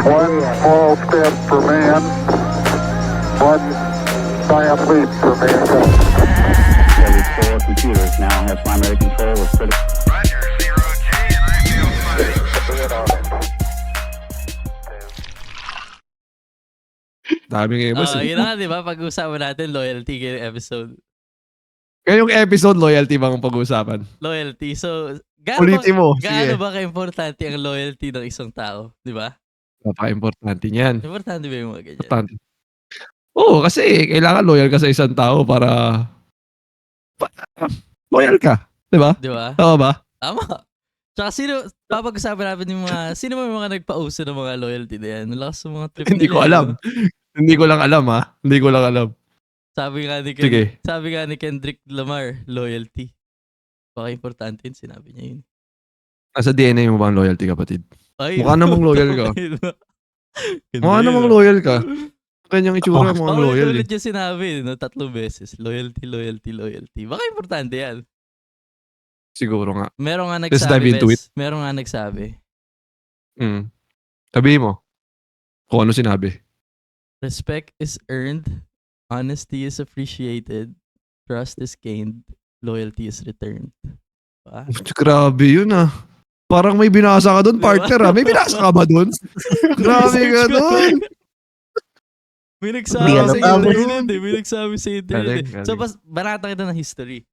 One small step for man, one giant leap for mankind. Every four computers now have primary control of critical. Roger, 0G, and I feel fine. Dami ngayon, boss. Yun na nga, di ba? Pag-usapan natin loyalty ngayong episode. Ngayong episode, loyalty bang pag-uusapan? Loyalty. So, Ulitin mo. gaano Sige. ba ka-importante ang loyalty ng isang tao? Di ba? Napaka-importante niyan. Importante ba yung mga ganyan? Importante. Oo, kasi kailangan loyal ka sa isang tao para loyal ka. Di ba? Di ba? Tama ba? Tama. Tsaka papag-usapan natin yung sino ba yung mga nagpauso ng mga loyalty na yan? Lakas sa mga trip Hindi nila, ko alam. no? Hindi ko lang alam, ha? Hindi ko lang alam. Sige. Sabi nga ni Kendrick Lamar, loyalty. Baka importante yun, sinabi niya yun. Nasa DNA mo ba ang loyalty, kapatid? Ay, Mukha namang loyal ka. Mukha namang loyal ka. Kanyang itsura mo ang loyal. Ulit yung sinabi, no? 3 beses. Loyalty, loyalty, loyalty. Baka importante yan. Siguro nga. Meron nga Let's dive nagsabi, into it. Meron nga nagsabi, Sabihin mo. Kung ano sinabi. respect is earned, honesty is appreciated, trust is gained, loyalty is returned. Diba? Grabe yun, ah. Parang may binasa ka doon, Diba? partner, ah. May binasa ka ba doon? Grabe ka doon. May Hindi nagsabi ka sa natapos. internet eh. May nagsabi sa internet. Galing. So, banata kita ng history.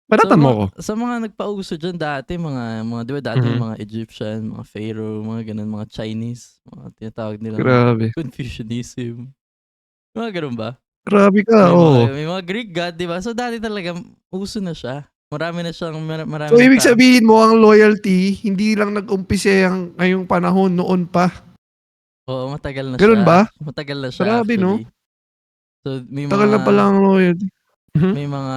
Banatan mo ko. Sa mga nagpauso dyan dati, mga di ba dati Mhm. mga Egyptian, mga Pharaoh, mga ganun, mga Chinese, mga tinatawag nila Grabe. Confucianism. Mga ganun ba? Grabe ka, oo. May mga Greek god, di ba? So dati talaga, uso na siya. Marami na siyang, marami So, na ibig tao. sabihin mo, ang loyalty, hindi lang nag-umpisa ngayong panahon, noon pa. Oo, matagal na Ganun siya. ba? Matagal na siya. Grabe, no? actually. So, may Tagal na pala ang loyalty. May mga,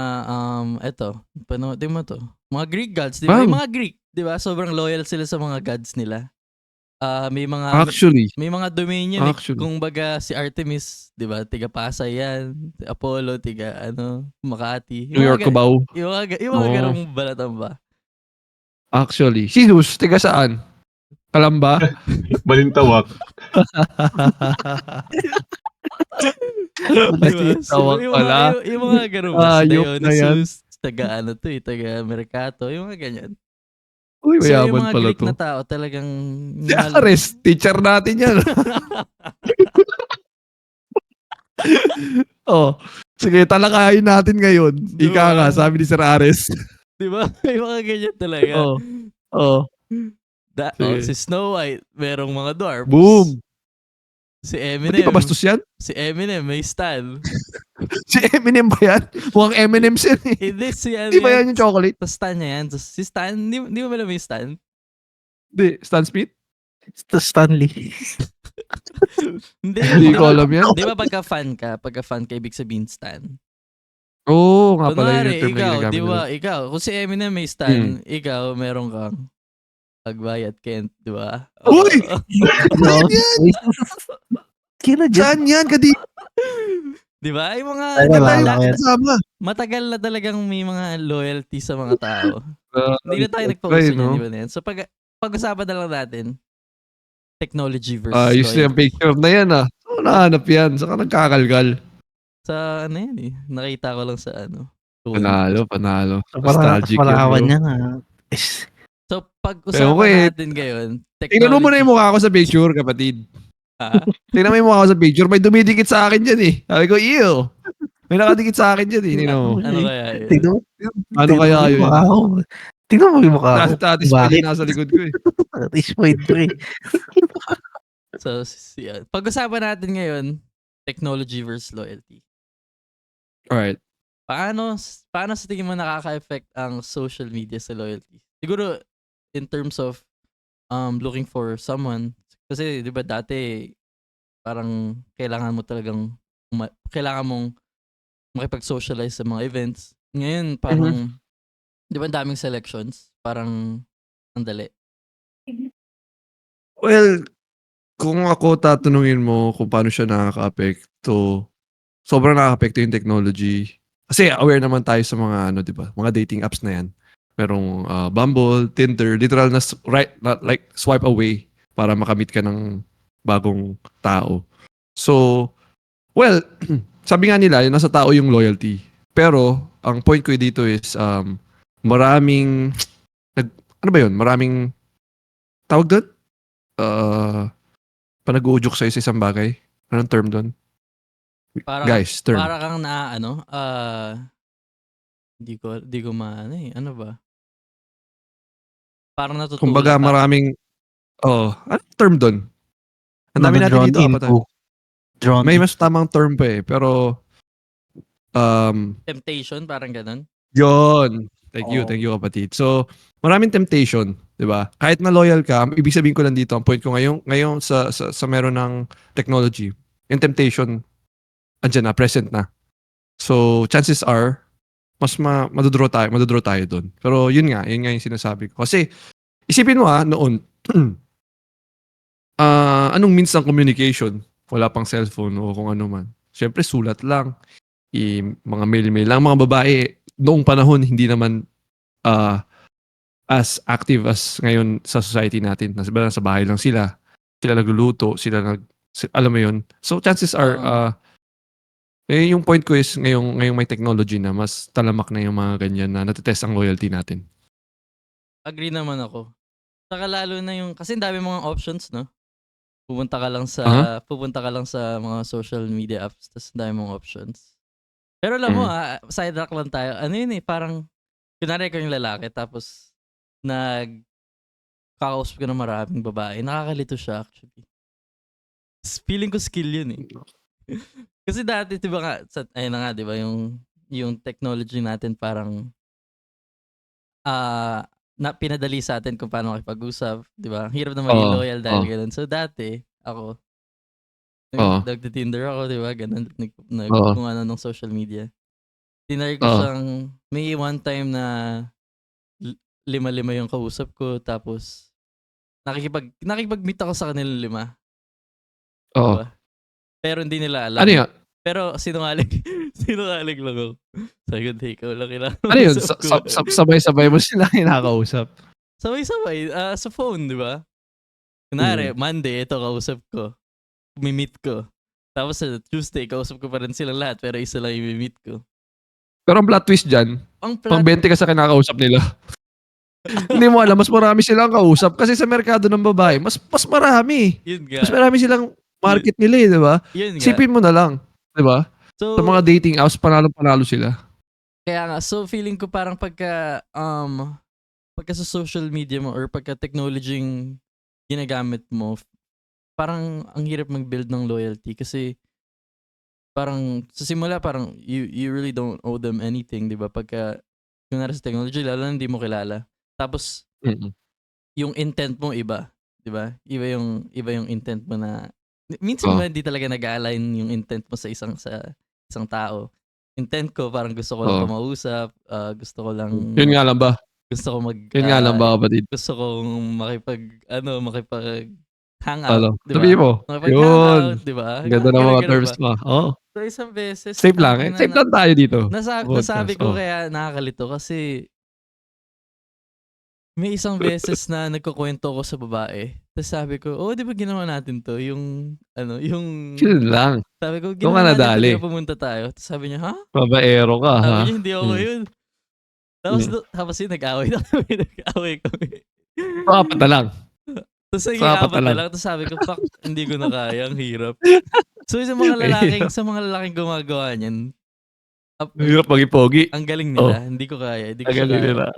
di mo to. Mga Greek gods, di ba? Wow. May mga Greek, di ba? Sobrang loyal sila sa mga gods nila. May mga, Actually. may mga domain yun. Actually. Kung baga si Artemis, di ba? Tiga Pasay yan. Apollo, tiga Makati. New York, Cubao. Yung mga Oo. ganong balatan ba? Actually. Si Zeus, tiga saan? Kalamba? Balintawak. Tawag pala. Yung mga ganun ba? Si Ayok na yan. Dionysus, taga taga Mercato, yung mga ganyan. Uy, So yung mayaman mga pala Greek to. na tao talagang Si Ares, teacher natin yan. Oh, sige, talakayin natin ngayon. Diba? Ika nga, sabi ni Sir Ares. Di ba? May mga ganyan talaga. Oh. Oh. Sige. Si Snow White, merong mga dwarfs. Boom. Si Pati Eminem. pa bastos yan? Si Eminem, may stan. Si Eminem ba yan? Mukhang Eminem's yan eh. Hindi, si ano Di ba yan yung chocolate? Sa stan niya yan. Tapos si Stan, di mo alam yung Stan? Di, Stan Smith? Stanley. Hindi ko alam yan. Di ba pagka-fan ka, ibig sabihin Stan? Oo, nga pala Kunwari, yung term na ikaw, ginagamit di ba, nila. ikaw, kung si Eminem may Stan, ikaw, meron kang Agbayad Kent, di ba? Uy! No? Saan yan? Kino dyan? Saan yan? Kadi, Di ba? Yung mga, Ay, wala wala yung lang yan. kasama. matagal na talagang may mga loyalty sa mga tao. Hindi na tayo nagpauso Right, niyan, no? di ba na yan? So, pag-usapan na lang natin, technology versus Ayos na yung loyalty. picture na yan ah. Saan nahanap yan? Saan ka nagkakalgal? Sa ano yan eh, nakita ko lang sa ano. Panalo. Nostalgic yan, Palakawan bro. niya nga. So, Pero pag-usapan wait. natin ngayon, Tingnan mo muna yung mukha ko sa picture, kapatid. Ha? Tingnan mo yung mukha ko sa picture. May dumidikit sa akin dyan eh. Sabi ko, ew. May nakadikit sa akin dyan eh. Tingnan mo. Ano kaya yun? Tignan mo. Ano kaya yun? Tignan mo yung mukha ko. Tatis pa Bakit? din nasa likod ko eh. Tatis point ko eh. So, yan. Pag-usapan natin ngayon, technology versus loyalty. Alright. Paano sa tingin mo nakaka-affect ang social media sa loyalty? Siguro, in terms of looking for someone, kasi di ba dati, parang kailangan mo talagang, kailangan mong makipag-socialize sa mga events. Ngayon, parang, di ba ang daming selections? Parang, ang dali. Well, kung ako tatanungin mo kung paano siya nakaka-apekto, sobrang nakaka-apekto yung technology. Kasi aware naman tayo sa mga, di ba, mga dating apps na yan. Merong Bumble, Tinder, literal na like swipe away. para makamit ka ng bagong tao. So, well, sabi nga nila, yung nasa tao yung loyalty. Pero, ang point ko dito is, maraming, ano ba yun? Maraming, tawag doon? Panag-uudyok sa'yo sa isang bagay. Anong term doon? Parang, Guys, term. para kang na ano, di ko maano eh. Ano ba? Parang natutulad. Kumbaga maraming, anong term doon? Ang dami natin dito. May mas tamang term pa eh. Pero, Temptation, parang ganun. yun. Thank you Oo. kapatid. So, maraming temptation, 'di ba? Kahit na loyal ka, ibig sabihin ko lang dito, ang point ko ngayon sa meron ng technology, yung temptation andyan na, present na. So, chances are mas madodraw tayo doon. Pero yun nga yung sinasabi ko. Kasi isipin mo noon anong means ng communication? Wala pang cellphone o kung ano man. Siyempre sulat lang. Mga mail lang. Mga babae, noong panahon, hindi naman as active as ngayon sa society natin. Nasa bahay lang sila. Sila nagluluto. Alam mo yun. So chances are, yung point ko is, ngayong may technology na, mas talamak na yung mga ganyan na natetest ang loyalty natin. Agree naman ako. Saka lalo na yung, kasi dami mga options, no? Pupunta ka lang sa mga social media apps, tapos dami mga options. Pero alam mo, sidetrack lang tayo. Ano yun eh, parang, kunwari ko yung lalaki, tapos, kakausap ko ng maraming babae. Nakakalito siya, actually. Feeling ko skill yun eh. Kasi dati, di ba nga, ayun na nga, di ba, yung technology natin parang, pinadali sa atin kung paano makipag-usap, di ba? Hirap na maging loyal dahil ganun. So dati, ako, nag-Tinder ako, di ba? Ganun, kung ano ng social media. Tinry ko siyang, may one time na 5 yung kausap ko, tapos nakikipag-meet ako sa kanila 5. Diba? Pero hindi nila alam. Ano yun? Pero sinungaling lang ako. Sabi ko, ikaw lang kailangan. Ano yun? Sabay-sabay mo sila kinakausap? Sabay-sabay. Sa phone, di ba? Kunwari, Monday, ito kausap ko. Meet ko. Tapos sa Tuesday, kausap ko pa rin silang lahat, pero isa lang yung meet ko. Pero ang plot twist dyan, pang 20 ka sa kinakausap nila. Hindi mo alam, mas marami silang kausap. Kasi sa merkado ng babae, mas marami. Yun nga. Mas marami silang market nila di ba? Yun nga. Sipin mo na lang, di ba? So, sa mga dating apps, panalo sila. Kaya nga, so feeling ko parang pagka sa social media mo or pagka technology yung ginagamit mo, parang ang hirap mag-build ng loyalty kasi parang sa simula parang you really don't owe them anything, di ba? Pagka kung nasa technology, lalo na hindi mo kilala. Tapos, yung intent mo iba, di ba? Iba yung intent mo na, minsan ba hindi talaga nag-align yung intent mo sa isang tao. Intent ko, parang gusto ko lang pumausap, gusto ko lang... Yun nga lang ba? Gusto ko Yun nga lang ba, kapatid? Gusto kong makipag hangout, di ba? Sabi mo. Yun. Di ba? Ganda ng mga terms mo. So, isang beses... Safe lang eh. Safe lang tayo dito. Nasabi ko kaya nakakalito kasi may isang beses na nagkukwento ko sa babae. Tapos sabi ko, di ba ginawa natin to? Yung... Chill lang. Sabi ko, Kung ginawa natin nadali. to, pumunta tayo. Tapos sabi niya, ha? Babaero ka, ha? Sabi niya, hindi ako yun. Tapos yun, nag-away kami. Apat na lang. Tapos nag-apat na lang. Tapos sabi ko, fuck, hindi ko na kaya, ang hirap. So sa mga lalaking gumagawa niyan, hirap maging pogi. ang galing nila, hindi ko kaya. Hindi ko siya kaya. Nila.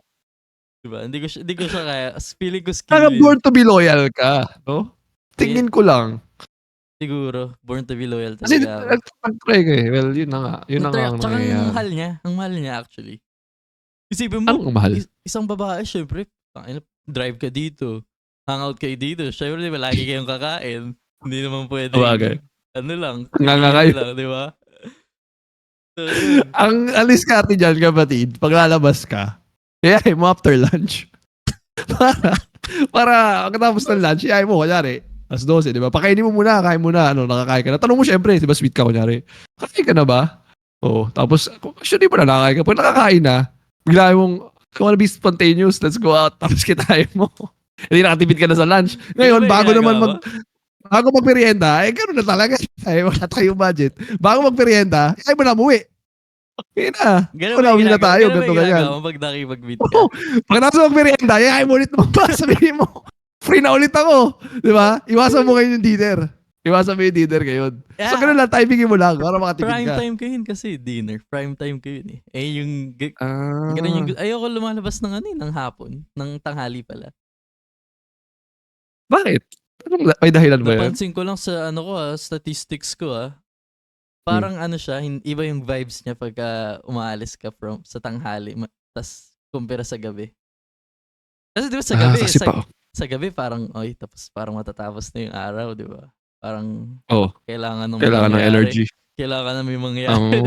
Diba? Hindi ko siya kaya. Feeling ko skill. Saka born to be loyal ka, no? Tingin ko lang. Siguro, born to be loyal Kasi talaga. nag-try ka eh. Well, yun na nga. Yun na nga. Tsaka ang mahal niya actually. Isipin mo, anong mahal? Isang babae, syempre, drive ka dito, hangout kayo dito. Syempre, diba, lagi kayong kakain. Hindi naman pwede. Ano lang. Nga kayo. Lang, di ba? So, ang alis ka ate dyan, kapatid, pag lalabas ka, ayaw mo after lunch. para katapos ng lunch, ayaw mo, kunyari, as 12, di ba? Pakainin mo muna, kain muna, nakakain ka na. Tanong mo syempre, di ba, sweet ka, kunyari. Kakain ka na ba? Tapos, actually mo na nakakain ka. Pag nakakain na, bigla mong, I wanna be spontaneous, let's go out, tapos kitain mo. Hindi nakatipid ka na sa lunch. Ngayon, Ano ba bago naman ginagawa mo? bago magmerienda, gano'n na talaga. Ay, wala tayong budget. Bago magmerienda, ay mo na umuwi. Okay na. Ganun Wala, ba uwi na ginagawa- tayo. ganun ba Ganito ganyan. ginagawa mo pag nakipag-meet ka? Oo. Pag nasa magmerienda, ay mo ulit naman pa. Sabihin mo, free na ulit ako. Di ba? Iwasan mo ngayon yung dinner. Iwasan mo yung dinner ngayon. So, Yeah. ganun lang, timingin mo lang para makatipid Prime ka. time ko yun kasi dinner. Prime time ko yun eh. Eh yung Ah. ganun yung ayoko lumalabas ng ano eh, ng hapon, ng tanghali pala. Bakit? May dahilan ba yan? Napansin ko lang sa ano ko statistics ko Parang ano siya, iba yung vibes niya pagka umaalis ka from sa tanghali tas kumpara sa gabi. Kasi di ba sa gabi, kasi sa gabi parang tapos parang matatapos na yung araw, di ba? Parang kailangan ng kailangan ng mangyari. energy. Kailangan na may mangyari.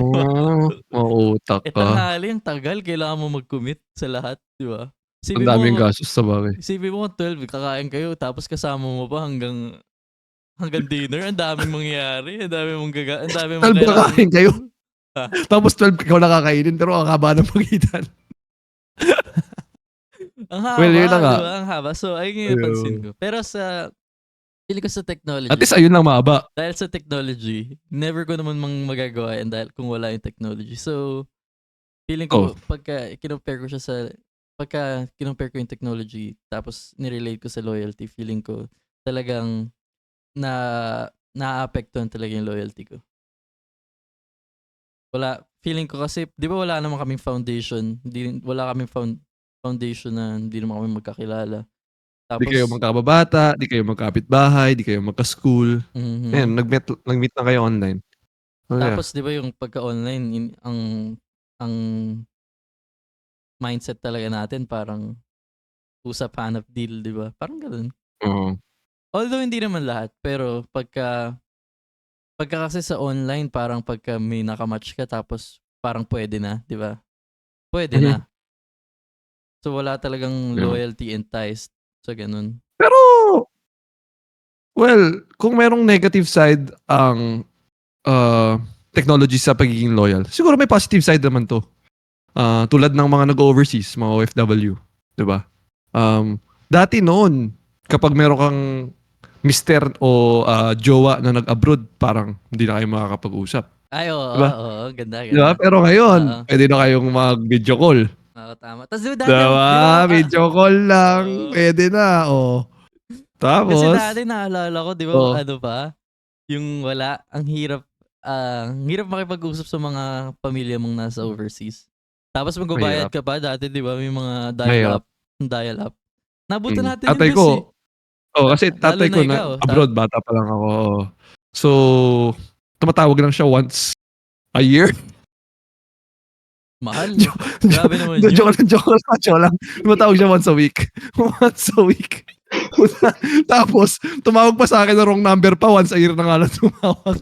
Mautak ka. Tanghali, ang tagal. Kailangan mo mag-commit sa lahat, di ba? Ang daming gastos sa bagay. Isipin mo, 12, kakain kayo, tapos kasama mo pa hanggang dinner. Ang daming mangyayari. Ang daming mong ang daming 12 kailangan- kakain kayo. Ha? Tapos 12 ikaw nakakainin pero ang haba ng pagitan. Ang haba, Well, yun na nga. diba? Ang haba. So, ayun yung napansin ko. Pero feeling ko sa technology, At least ayun lang mahaba. dahil sa technology, never ko naman magagawa yan dahil kung wala yung technology. So, feeling ko, pagka kinompare ko yung technology, tapos nirelate ko sa loyalty, feeling ko talagang na-apektuhan talaga yung loyalty ko. Feeling ko kasi, di ba wala naman kaming foundation, wala kaming foundation na hindi naman kami magkakilala. Tapos, Di kayo magkababata, di kayo magkapitbahay, di kayo magka-school. Mhm. Ayan, nag-meet na kayo online. Oh, yeah. Tapos 'di ba yung pagka-online ang mindset talaga natin parang usap hanap deal, 'di ba? Parang ganoon. Oo. Although hindi naman lahat, pero pagka kasi sa online parang pagka may nakamatch ka tapos parang pwede na, 'di ba? Pwede na. So wala talagang Yeah. loyalty and ties sa ganun. Pero, well, kung merong negative side ang technology sa pagiging loyal, siguro may positive side naman to. Tulad ng mga nag-overseas, mga OFW. Diba? Dati noon, kapag meron kang mister o jowa na nag-abroad, parang hindi na kayo makakapag-usap. Ay, oo, Diba? oo, ganda. Diba? Pero ngayon, Oo. pwede na kayong mag-video call. Oo, tama. Tapos dati, Diba? Video call lang. Oo. Pwede na. Oh. Tapos, Kasi dati naalala ko, di ba, Oo. ano pa, yung wala, ang hirap makipag-usap sa mga pamilya mong nasa overseas. Tapos magbabayad ka pa, dati di ba, may mga dial-up. Nabutan natin tatay yung ko, bill kasi Lalo tatay na ko ikaw, na abroad, bata pa lang ako. Oo. So, tumatawag lang siya once a year. Mahal. No? Grabe naman yun. Joke lang. Tumatawag siya once a week. Once a week. Tapos, tumawag pa sa akin na wrong number pa. Once a year na nga lang tumawag.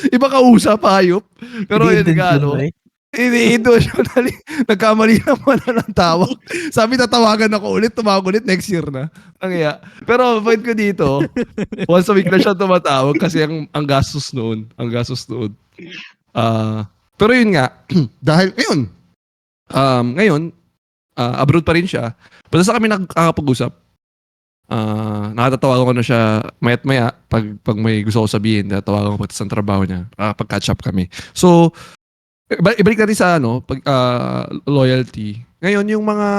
iba kausap, hayop. Pero yun nga, ano. Intentionally, nagkamali naman na ng tawag. Sabi, tatawagan ako ulit, tumawag ulit next year na. Pero point ko dito, once a week na siya tumatawag kasi ang gastos noon. Pero yun nga, dahil ngayon, abroad pa rin siya. Basta sa kami nakakapag-usap, nakatatawagan ko na siya mayat maya pag may gusto ko sabihin, tatawagan ko pati sa trabaho niya, pag-catch up kami. So, ibalik natin sa loyalty. Ngayon, yung mga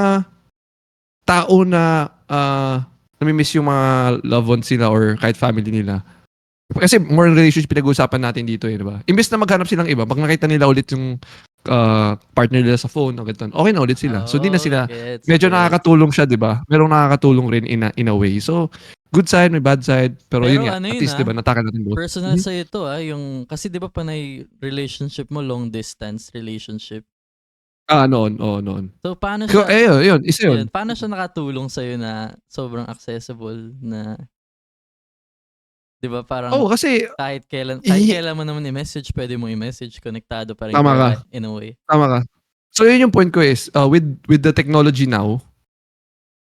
tao na namimiss yung mga loved ones nila or kahit family nila. Kasi more relationship pinag-uusapan natin dito di ba? Imbes na maghanap silang iba, pag nakita nila ulit yung partner nila sa phone, okay na ulit sila. So, di na sila. Medyo nakakatulong siya, di ba? Merong nakakatulong rin in a way. So, good side, may bad side. Pero yun nga, ano at least, di ba, natakan natin both. Personal sa'yo to yung, kasi di ba panay relationship mo, long distance relationship. Noon. So, paano So, siya, yun, isa yun. paano siya nakatulong sa'yo na sobrang accessible na, di ba parang, Kasi, kahit kailan mo naman i-message, pwede mo i-message, konektado pa rin Tama ka. in a way. tama ka. So, yun yung point ko is, with the technology now,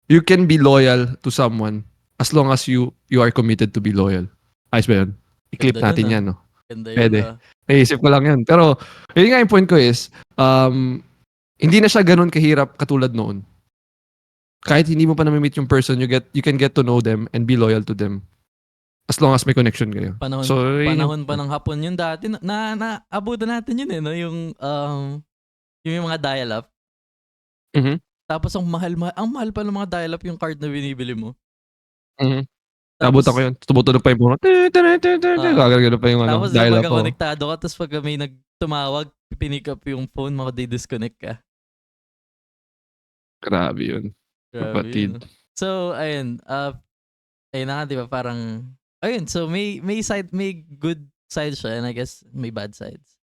you can be loyal to someone as long as you are committed to be loyal. Ayos ba yun? I-clip Ganda natin nun, yan, no? Ganda Pwede. yun. Naisip ko lang yun. Pero, yun nga yung point ko is, hindi na siya ganun kahirap katulad noon. kahit hindi mo pa na-meet yung person, you can get to know them and be loyal to them. As long as may connection kayo. Panahon, So, yun panahon pa ng hapon yun dati. Naabutan natin yun no? Yung mga dial-up. Mhm. Tapos ang mahal pa ng mga dial-up yung card na binibili mo. Mhm. Nabutan ko yun. Tumutunog pa yung puno. Gagano pa yung Tapos dial pag up po. konektado ka, tapos pag may nagtumawag, pinick up yung phone, maka-disconnect ka. Grabe yun. Grabe Kapatid. yun, no? So, ayun. Ayun na nga, di ba? Parang, ayun. So, may good side siya and I guess may bad sides.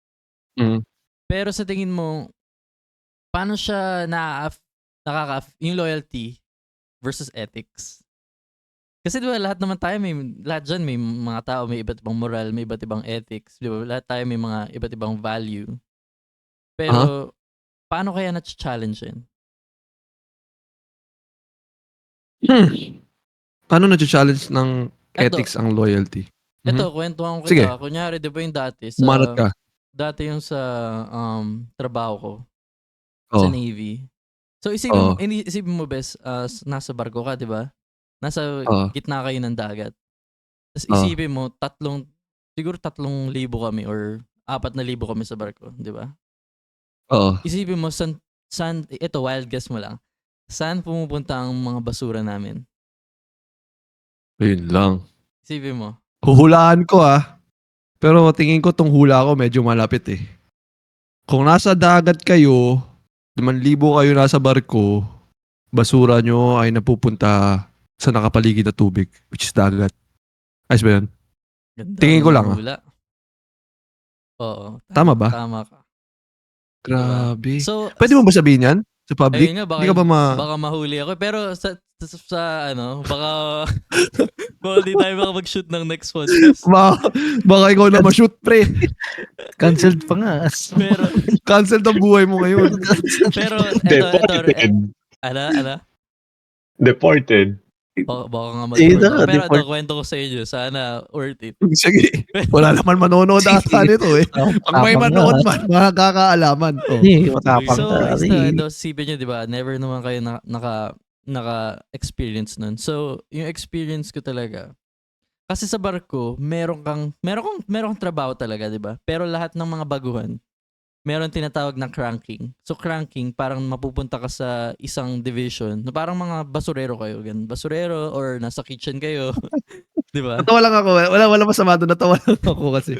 Mhm. Pero sa tingin mo, paano siya yung loyalty versus ethics? Kasi di ba lahat naman tayo, lahat dyan may mga tao, may iba't ibang moral, may iba't ibang ethics. Di ba? Lahat tayo may mga iba't ibang value. Pero, paano kaya na-challenge yun? Paano na-challenge ng Eto. ethics ang loyalty? Ito, kwentuhan ko Sige. kita. Kunyari, di ba yung dati Umanat ka. dati yung sa trabaho ko Oh. sa Navy. So isipin mo bes, nasa barko ka, di ba? Nasa Oo. gitna kayo ng dagat. Tapos Oo. isipin mo, siguro 3,000 kami or 4,000 kami sa barko, di ba? Oo. Isipin mo, ito, wild guess mo lang. Saan pumupunta ang mga basura namin? Yun lang. Isipin mo. Huhulaan ko Pero tingin ko tong hula ko medyo malapit eh. Kung nasa dagat kayo, 5,000 kayo nasa barko, basura nyo ay napupunta sa nakapaligid na tubig, which is dagat. Ayos ba yun? Ganda Tingin ko ng lang, hula. Oo. Tama ba? Tama ka. Grabe. So, Pwede mo ba sabihin yan? Sa public? ayun nga, Hindi ka ba baka mahuli ako. Pero sa baka baka di tayo makapag-shoot ng next podcast. Baka ikaw na ma-shoot, pre. Cancelled pa nga. Pero, Cancel ang buhay mo ngayon. pero, Deported. Ala? Deported. Baka nga Eh, mag-report ako. Pero deport. ito, kwento ko sa inyo. Sana worth it. Sige. Wala naman manonood ata nito eh. Pag may manood man, makakaalaman. Oh. Matapang So, ka. ito, sipin nyo, di ba? Never naman kayo naka-experience nun. So, yung experience ko talaga, kasi sa barko, meron kang trabaho talaga, di ba? Pero lahat ng mga baguhan, meron tinatawag na cranking. So, cranking, parang mapupunta ka sa isang division na parang mga basurero kayo. Ganun. Basurero or nasa kitchen kayo. Di ba? Natawa lang ako. Wala masama doon. Natawa lang ako kasi.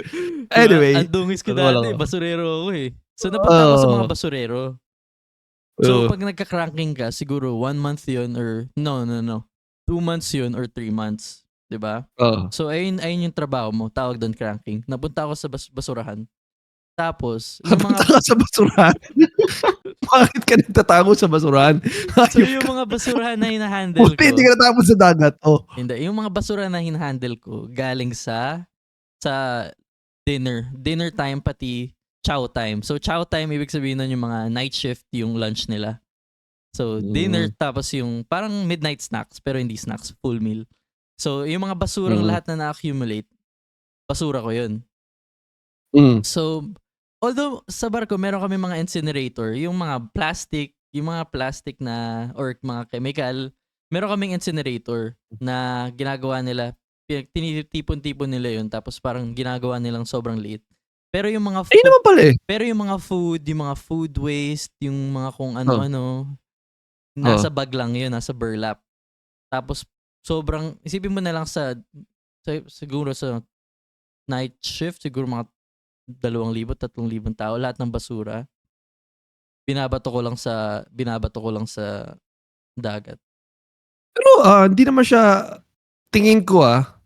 Anyway. Ang dungis ko Natawa lang dati, ako. basurero ako eh. So, napunta ako sa mga basurero. So, Oo. pag nagka-cranking ka, siguro 1 month yun or, no. 2 months yun or 3 months. Diba? Oo. So, ayun yung trabaho mo. Tawag doon cranking. Napunta ako sa basurahan. Tapos, yung Napunta mga, ka sa basurahan. Bakit ka nagtatago sa basurahan? so yung mga basurahan na hinahandle ko, Hindi ka natapos sa dagat. Oh. hindi, yung mga basurahan na hinahandle ko, galing sa dinner time pati chow time. So, chow time, ibig sabihin nun yung mga night shift, yung lunch nila. So, dinner, tapos yung parang midnight snacks, pero hindi snacks, full meal. So, yung mga basurang lahat na na-accumulate, basura ko yun. So, although sa barko, meron kami mga incinerator, yung mga plastic na, or mga chemical, meron kaming incinerator na ginagawa nila, tinitipon-tipon nila yun, tapos parang ginagawa nilang sobrang liit. Pero yung mga Ayun naman pala eh. pero yung mga food waste, yung mga kung ano-ano, nasa bag lang yun, nasa burlap. Tapos, isipin mo na lang siguro sa night shift, siguro mga 2,000, 3,000 tao, lahat ng basura, binabato ko lang sa dagat. Pero hindi naman siya, tingin ko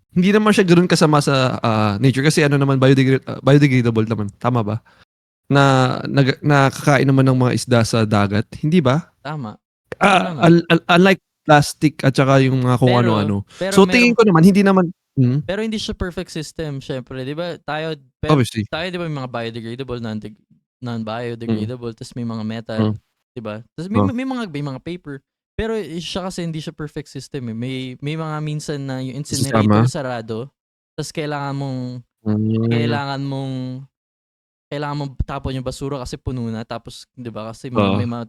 hindi naman siya ganoon kasama sa nature kasi ano naman biodegradable naman, tama ba? Na nakakain naman ng mga isda sa dagat, hindi ba? Tama. Unlike plastic at saka yung mga kung ano-ano. Pero So tingin ko naman hindi naman pero hindi siya perfect system, syempre, 'di ba? Obviously. Tayo 'di ba may mga biodegradable, non-biodegradable, tapos may mga metal, 'di ba? Tapos may mga paper. Pero siya kasi hindi siya perfect system eh. May mga minsan na yung incinerator sarado, tapos kailangan mong tapon yung basura kasi puno na, tapos 'di ba? Kasi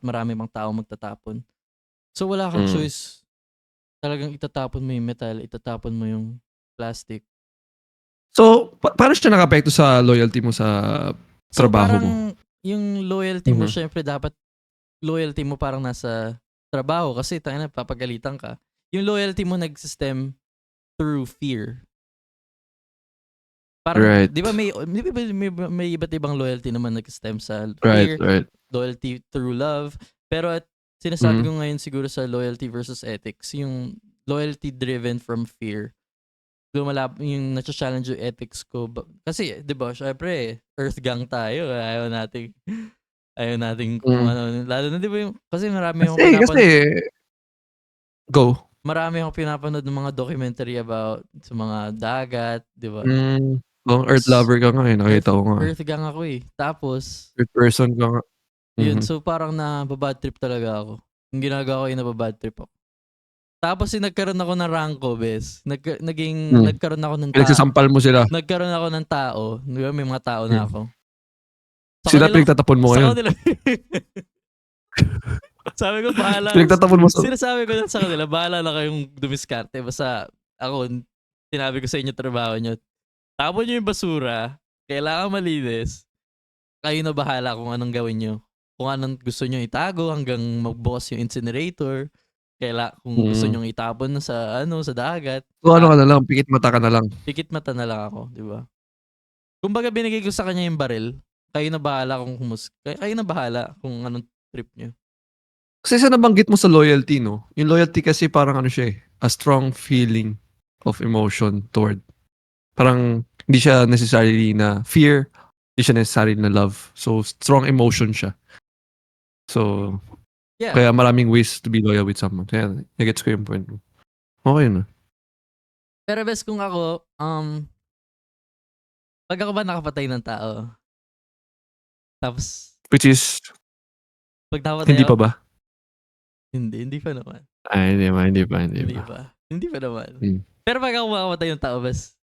marami mang tao magtatapon. So wala kang Mm. choice. Talagang itatapon mo yung metal, itatapon mo yung plastic. So, paano siya nakapekto sa loyalty mo sa So trabaho parang mo? yung loyalty mo, Mhm. syempre dapat loyalty mo parang nasa trabaho kasi tangina papagalitan ka. Yung loyalty mo nag-stem through fear. Parang, Right. di ba may iba't ibang loyalty naman nag-stem sa Right, fear, right. loyalty through love. Pero at sinasabi Mhm. ko ngayon siguro sa loyalty versus ethics, yung loyalty driven from fear, yung na-challenge yung ethics ko. Kasi, di ba, syempre, earth gang tayo. Ayaw nating kung Mm. ano. Lalo na, di ba, kasi Kasi, go. marami akong pinapanood ng mga documentary about sa mga dagat, di ba? Earth lover ka nga eh, nakita ko nga. Earth gang ako eh. Tapos, Earth person ka nga. yun, Mhm. so parang nababad trip talaga ako. Yung ginagawa ko yung nababad trip ako. Tapos yung nagkaroon ako ng ranko, bes. Nagkaroon ako ng Pinagsasampal mo sila. Nagkaroon ako ng tao. Di ba, may mga tao na ako. Sila pinagtatapon mo ngayon. Sa kanila. Sabi ko, bahala. Pinagtatapon mo sa... Sinasabi ko lang sa kanila, bahala na kayong dumiskarte. Basta ako, sinabi ko sa inyo trabaho nyo. Tapon nyo yung basura, kailangan malinis. Kayo na bahala kung anong gawin nyo. Kung anong gusto nyo itago hanggang magbukas yung incinerator. Kung gusto nyo itapon sa sa dagat. So ano ka na lang, pikit mata ka na lang. Pikit mata na lang ako, di ba? Kumbaga binigay ko sa kanya yung baril. Kayo na bahala kayo na bahala kung anong trip nyo. Kasi sa nabanggit mo sa loyalty, no? Yung loyalty kasi parang ano siya eh, a strong feeling of emotion toward. Parang hindi siya necessarily na fear, hindi siya necessarily na love. So, strong emotion siya. So, Yeah. kaya maraming ways to be loyal with someone. Kaya, nagets ko yung point mo. Okay na. Pero best kung ako, pag ako ba nakapatay ng tao, tapos, Which is, pag napatay hindi ako, pa ba? Hindi pa naman. Ay, hindi pa. Hindi pa naman. Hmm. Pero pag ako makapatay ng tao, best,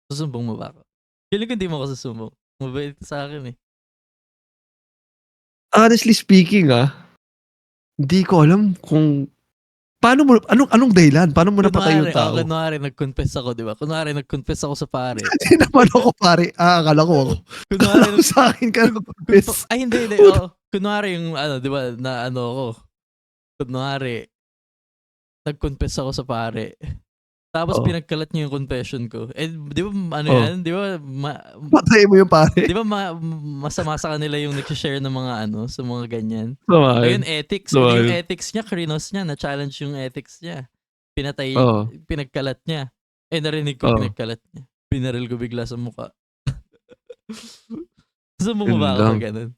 susumbong mo ba ako? Feeling ko hindi mo ako susumbong. Mabait sa akin eh. Honestly speaking, hindi ko alam kung paano mo, anong dahilan? Paano mo napatay yung tao? Kunwari, nag-confess ako, di ba? Kunwari, nag-confess ako sa pare. Hindi naman ako pare. Akala ko ako. Kunwari, Akala ko sa akin ka nag-confess. Ay, hindi. Kunwari yung, di ba, na ako. Kunwari, nag-confess ako sa pare. Tapos Oo. pinagkalat niya yung confession ko. Eh, di ba, yan? Di ba, Patay mo yung pare. di ba masama sa kanila yung nag-share ng mga sa mga ganyan. Sama. Ayun, ethics. So, Yung ethics niya, krinos niya, na-challenge yung ethics niya. Pinatay, Oo. pinagkalat niya. Narinig ko Oo. pinagkalat niya. Pinaril ko bigla sa mukha. Sumbong mo Yun ba ako lang. pag ganun?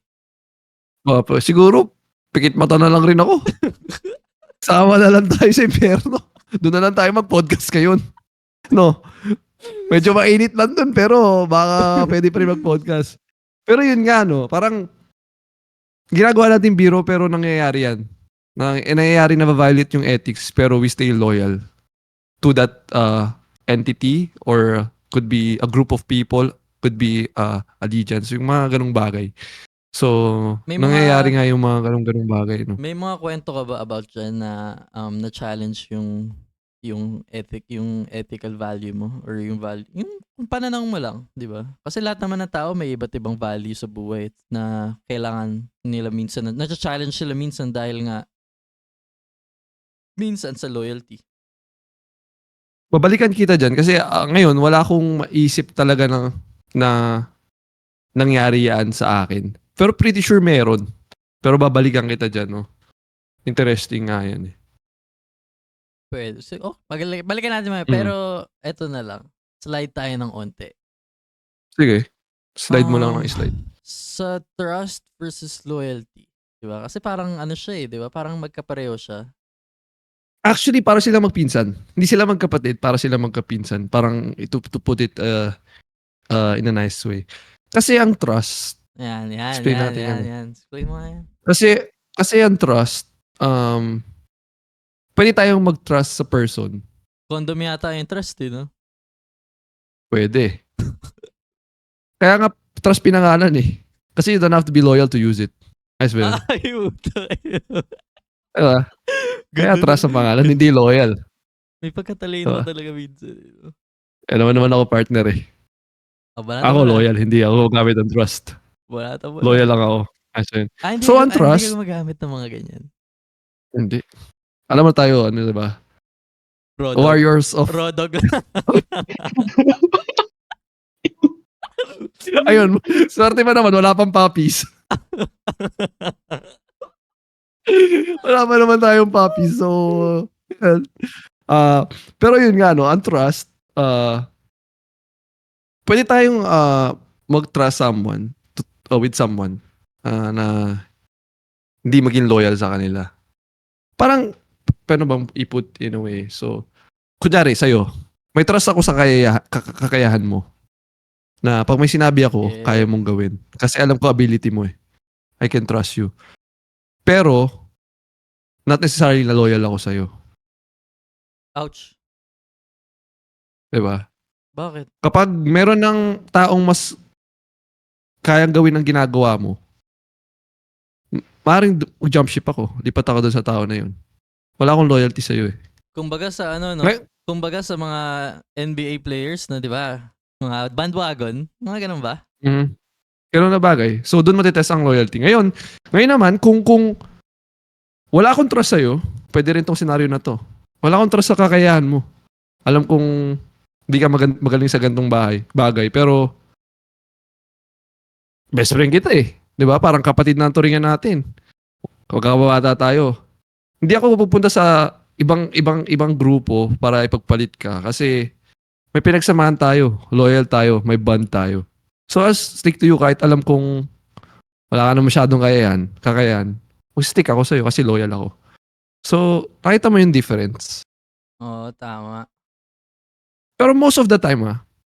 Siguro, pikit mata na lang rin ako. Sama na lang tayo sa impyerno. Doon na lang tayo mag-podcast ngayon. No? Medyo mainit lang dun, pero baka pwede pa rin mag-podcast. Pero yun nga, no? Parang, ginagawa natin biro, pero nangyayari yan. Nangyayari na violate yung ethics, pero we stay loyal to that entity, or could be a group of people, could be allegiance, yung mga ganong bagay. So, May nangyayari nga yung mga ganong bagay, no? May mga kwento ka ba about dyan na na-challenge yung ethical value mo or yung value, yung pananaw mo lang, di ba? Kasi lahat naman ng tao may iba't ibang value sa buhay na kailangan nila minsan, na-challenge sila minsan dahil nga minsan sa loyalty. Babalikan kita dyan kasi ngayon wala akong maisip talaga na nangyari yan sa akin. Pero pretty sure meron. Pero babalikan kita dyan, no? Interesting nga yan eh. Pwede. So, balikan natin mga. Pero eto na lang. Slide tayo ng onte. Sige. Slide mo lang ng slide. Sa trust versus loyalty. Diba? Kasi parang siya eh, diba? Parang magkapareho siya. Actually, para sila magpinsan. Hindi sila magkapatid, para sila magkapinsan. Parang to put it in a nice way. Kasi ang trust, Yan. Explain natin yan. Explain mo yan. kasi ang trust, pwede tayong mag-trust sa person. Condom yata yung trust eh, no? Pwede. Kaya nga, trust pinangalan eh. Kasi you don't have to be loyal to use it. As well. Ayun. Diba? Kaya Ganun. trust ang pangalan, hindi loyal. May pagkatalino Diba? ka talaga minsan. Naman ako partner eh. Wala Ako wala. loyal, hindi ako gamit ng trust. Wala. Loyal lang ako. As in. Hindi So, ka, ang hindi trust, ka gumagamit ng mga ganyan. hindi. Alam mo tayo, ano diba? Rodog. Warriors of... Rodog lang. Ayun, swerte pa naman, wala pang puppies. Wala pa naman tayong puppies. So, yan. Pero yun nga, no, ang trust, pwede tayong mag-trust someone with someone na hindi maging loyal sa kanila. Parang, paano bang i-put in a way? So, kunyari, sa'yo, may trust ako sa kakayahan mo. Na pag may sinabi ako, Yeah. kaya mong gawin. Kasi alam ko ability mo eh. I can trust you. Pero, not necessarily na loyal ako sa'yo. Ouch. Diba? Bakit? Kapag meron ng taong mas kayang gawin ang ginagawa mo, maaaring jump ship ako. Lipat ako doon sa tao na yun. Wala akong loyalty sa'yo eh. Kumbaga sa ano, no? Ngay- Kumbaga sa mga NBA players na, di ba? Mga bandwagon, mga ganun ba? Ganun na bagay. So, doon matitest ang loyalty. Ngayon naman, kung wala akong trust sa'yo, pwede rin tong senaryo na to. Wala akong trust sa kakayahan mo. Alam kong hindi ka magaling sa gantong bagay. Pero, best friend kita eh. Di ba? Parang kapatid na ang turingan natin. Magkakabata tayo. Hindi ako pupunta sa ibang grupo para ipagpalit ka. Kasi, may pinagsamahan tayo. Loyal tayo. May bond tayo. So, I'll stick to you kahit alam kong wala ka na masyadong kakayahan. Mag-stick ako sa'yo kasi loyal ako. So, nakita mo yung difference. Oo, tama. Pero most of the time,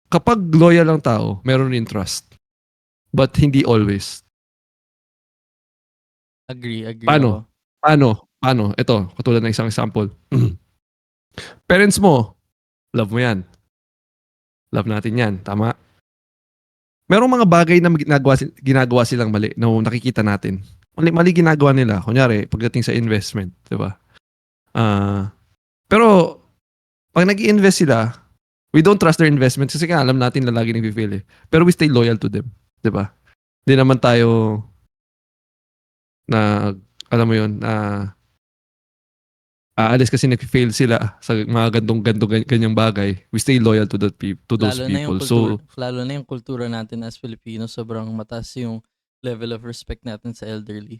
kapag loyal ang tao, meron rin trust. But hindi always. Agree Paano? ako. Paano? Ito, katulad ng isang example. Parents mo, love mo yan. Love natin yan. Tama? Merong mga bagay na ginagawa silang mali na nakikita natin. Mali ginagawa nila. Kunyari, pagdating sa investment. Diba? Pero, pag nag-i-invest sila, we don't trust their investments kasi alam natin na lagi nag-fail eh. Pero we stay loyal to them. Diba? Hindi naman tayo na, alam mo yun, aalis kasi nag-fail sila sa mga ganyang bagay. We stay loyal to those people. Lalo na yung kultura natin as Filipinos, sobrang mataas yung level of respect natin sa elderly.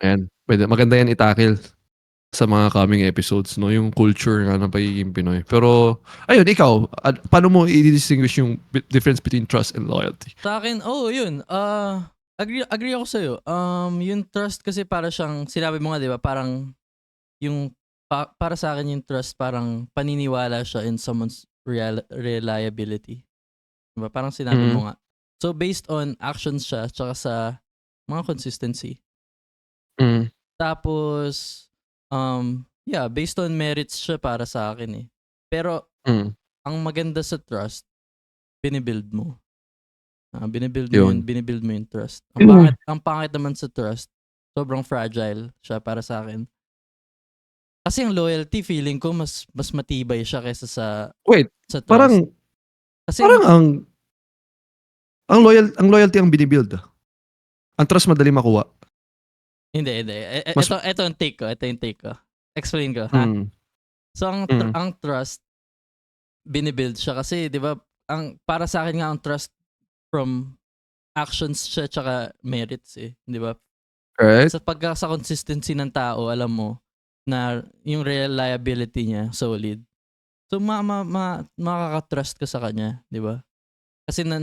Ayan. Maganda yan itakil sa mga coming episodes, no? Yung culture nga ng pagiging Pinoy. Pero, ayun, ikaw, paano mo i-distinguish yung difference between trust and loyalty? Sa akin, yun. Agree ako sa'yo. Yung trust kasi para siyang, sinabi mo nga, di ba, parang yung para sa akin yung trust parang paniniwala siya in someone's reliability. Diba? Parang sinabi mo nga. So based on actions siya tsaka sa mga consistency. Tapos based on merits siya para sa akin eh. Pero ang maganda sa trust, binibuild mo. Binibuild mo yung trust. Ang pangit naman sa trust, sobrang fragile siya para sa akin. Kasi ang loyalty, feeling ko, mas matibay siya kaysa sa trust. Parang ang loyalty ang binibuild. Ang trust madali makuha. Hindi. Ito yung take ko. Explain ko, ha? So, ang trust, binibuild siya. Kasi, di ba, para sa akin nga, ang trust from actions siya tsaka merits eh. Di ba? Right. Sa consistency ng tao, alam mo, na yung reliability niya solid. So makaka-trust ka sa kanya, 'di ba? Kasi na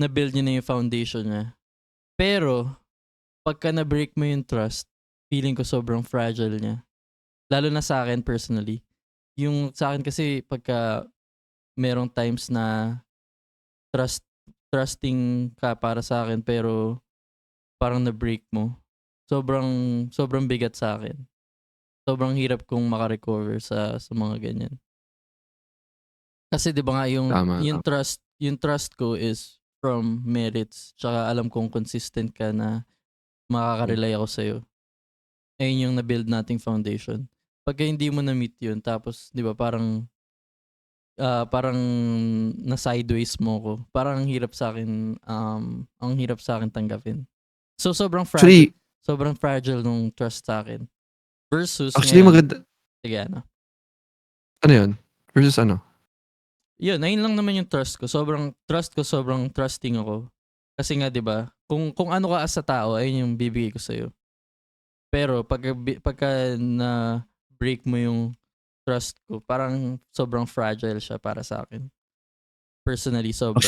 build niya na yung foundation niya. Pero pagka na-break mo yung trust, feeling ko sobrang fragile niya. Lalo na sa akin personally. Yung sa akin kasi pagka merong times na trusting ka para sa akin pero parang na-break mo. Sobrang bigat sa akin. Sobrang hirap kong makarecover sa mga ganyan. Kasi 'di ba nga yung trust ko is from merits. Tsaka alam kong consistent ka na makakarely ako sa iyo. ayun yung na-build nating foundation. Pagka hindi mo na-meet yun, tapos, di ba, parang na-sideways mo ko. Parang ang hirap sa akin tanggapin. So, Actually, sobrang fragile nung trust sa akin. Versus, actually ngayon, maganda. sige, ano? Ano yun? Versus ano? Yun, ayun lang naman yung trust ko. Sobrang trusting ako. Kasi nga, di ba, kung ano ka sa tao, ayun yung bibigay ko sa'yo. Pero pagka na break mo yung trust ko, parang sobrang fragile siya para sa akin. Personally, sobra.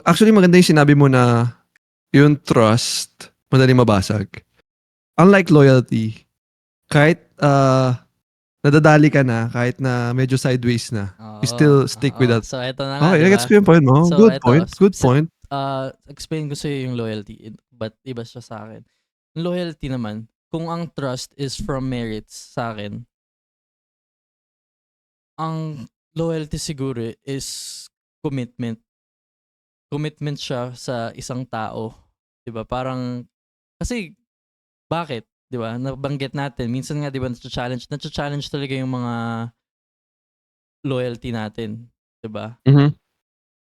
Actually maganda yung sinabi mo na yung trust, madali mabasag. Unlike loyalty, kahit nadadali ka na, kahit na medyo sideways na, you still stick with that. So, eto na nga, Okay, diba? gets ko yung point mo. So, Good eto, point. Good point. Explain ko sa'yo yung loyalty, but iba siya sa akin. Loyalty naman, kung ang trust is from merits sa akin, ang loyalty siguro is commitment. Commitment siya sa isang tao. 'Di ba? Parang, kasi, bakit? 'Di ba? Nabanggit natin, minsan nga 'di ba na-challenge talaga yung mga loyalty natin, 'di ba? Mhm.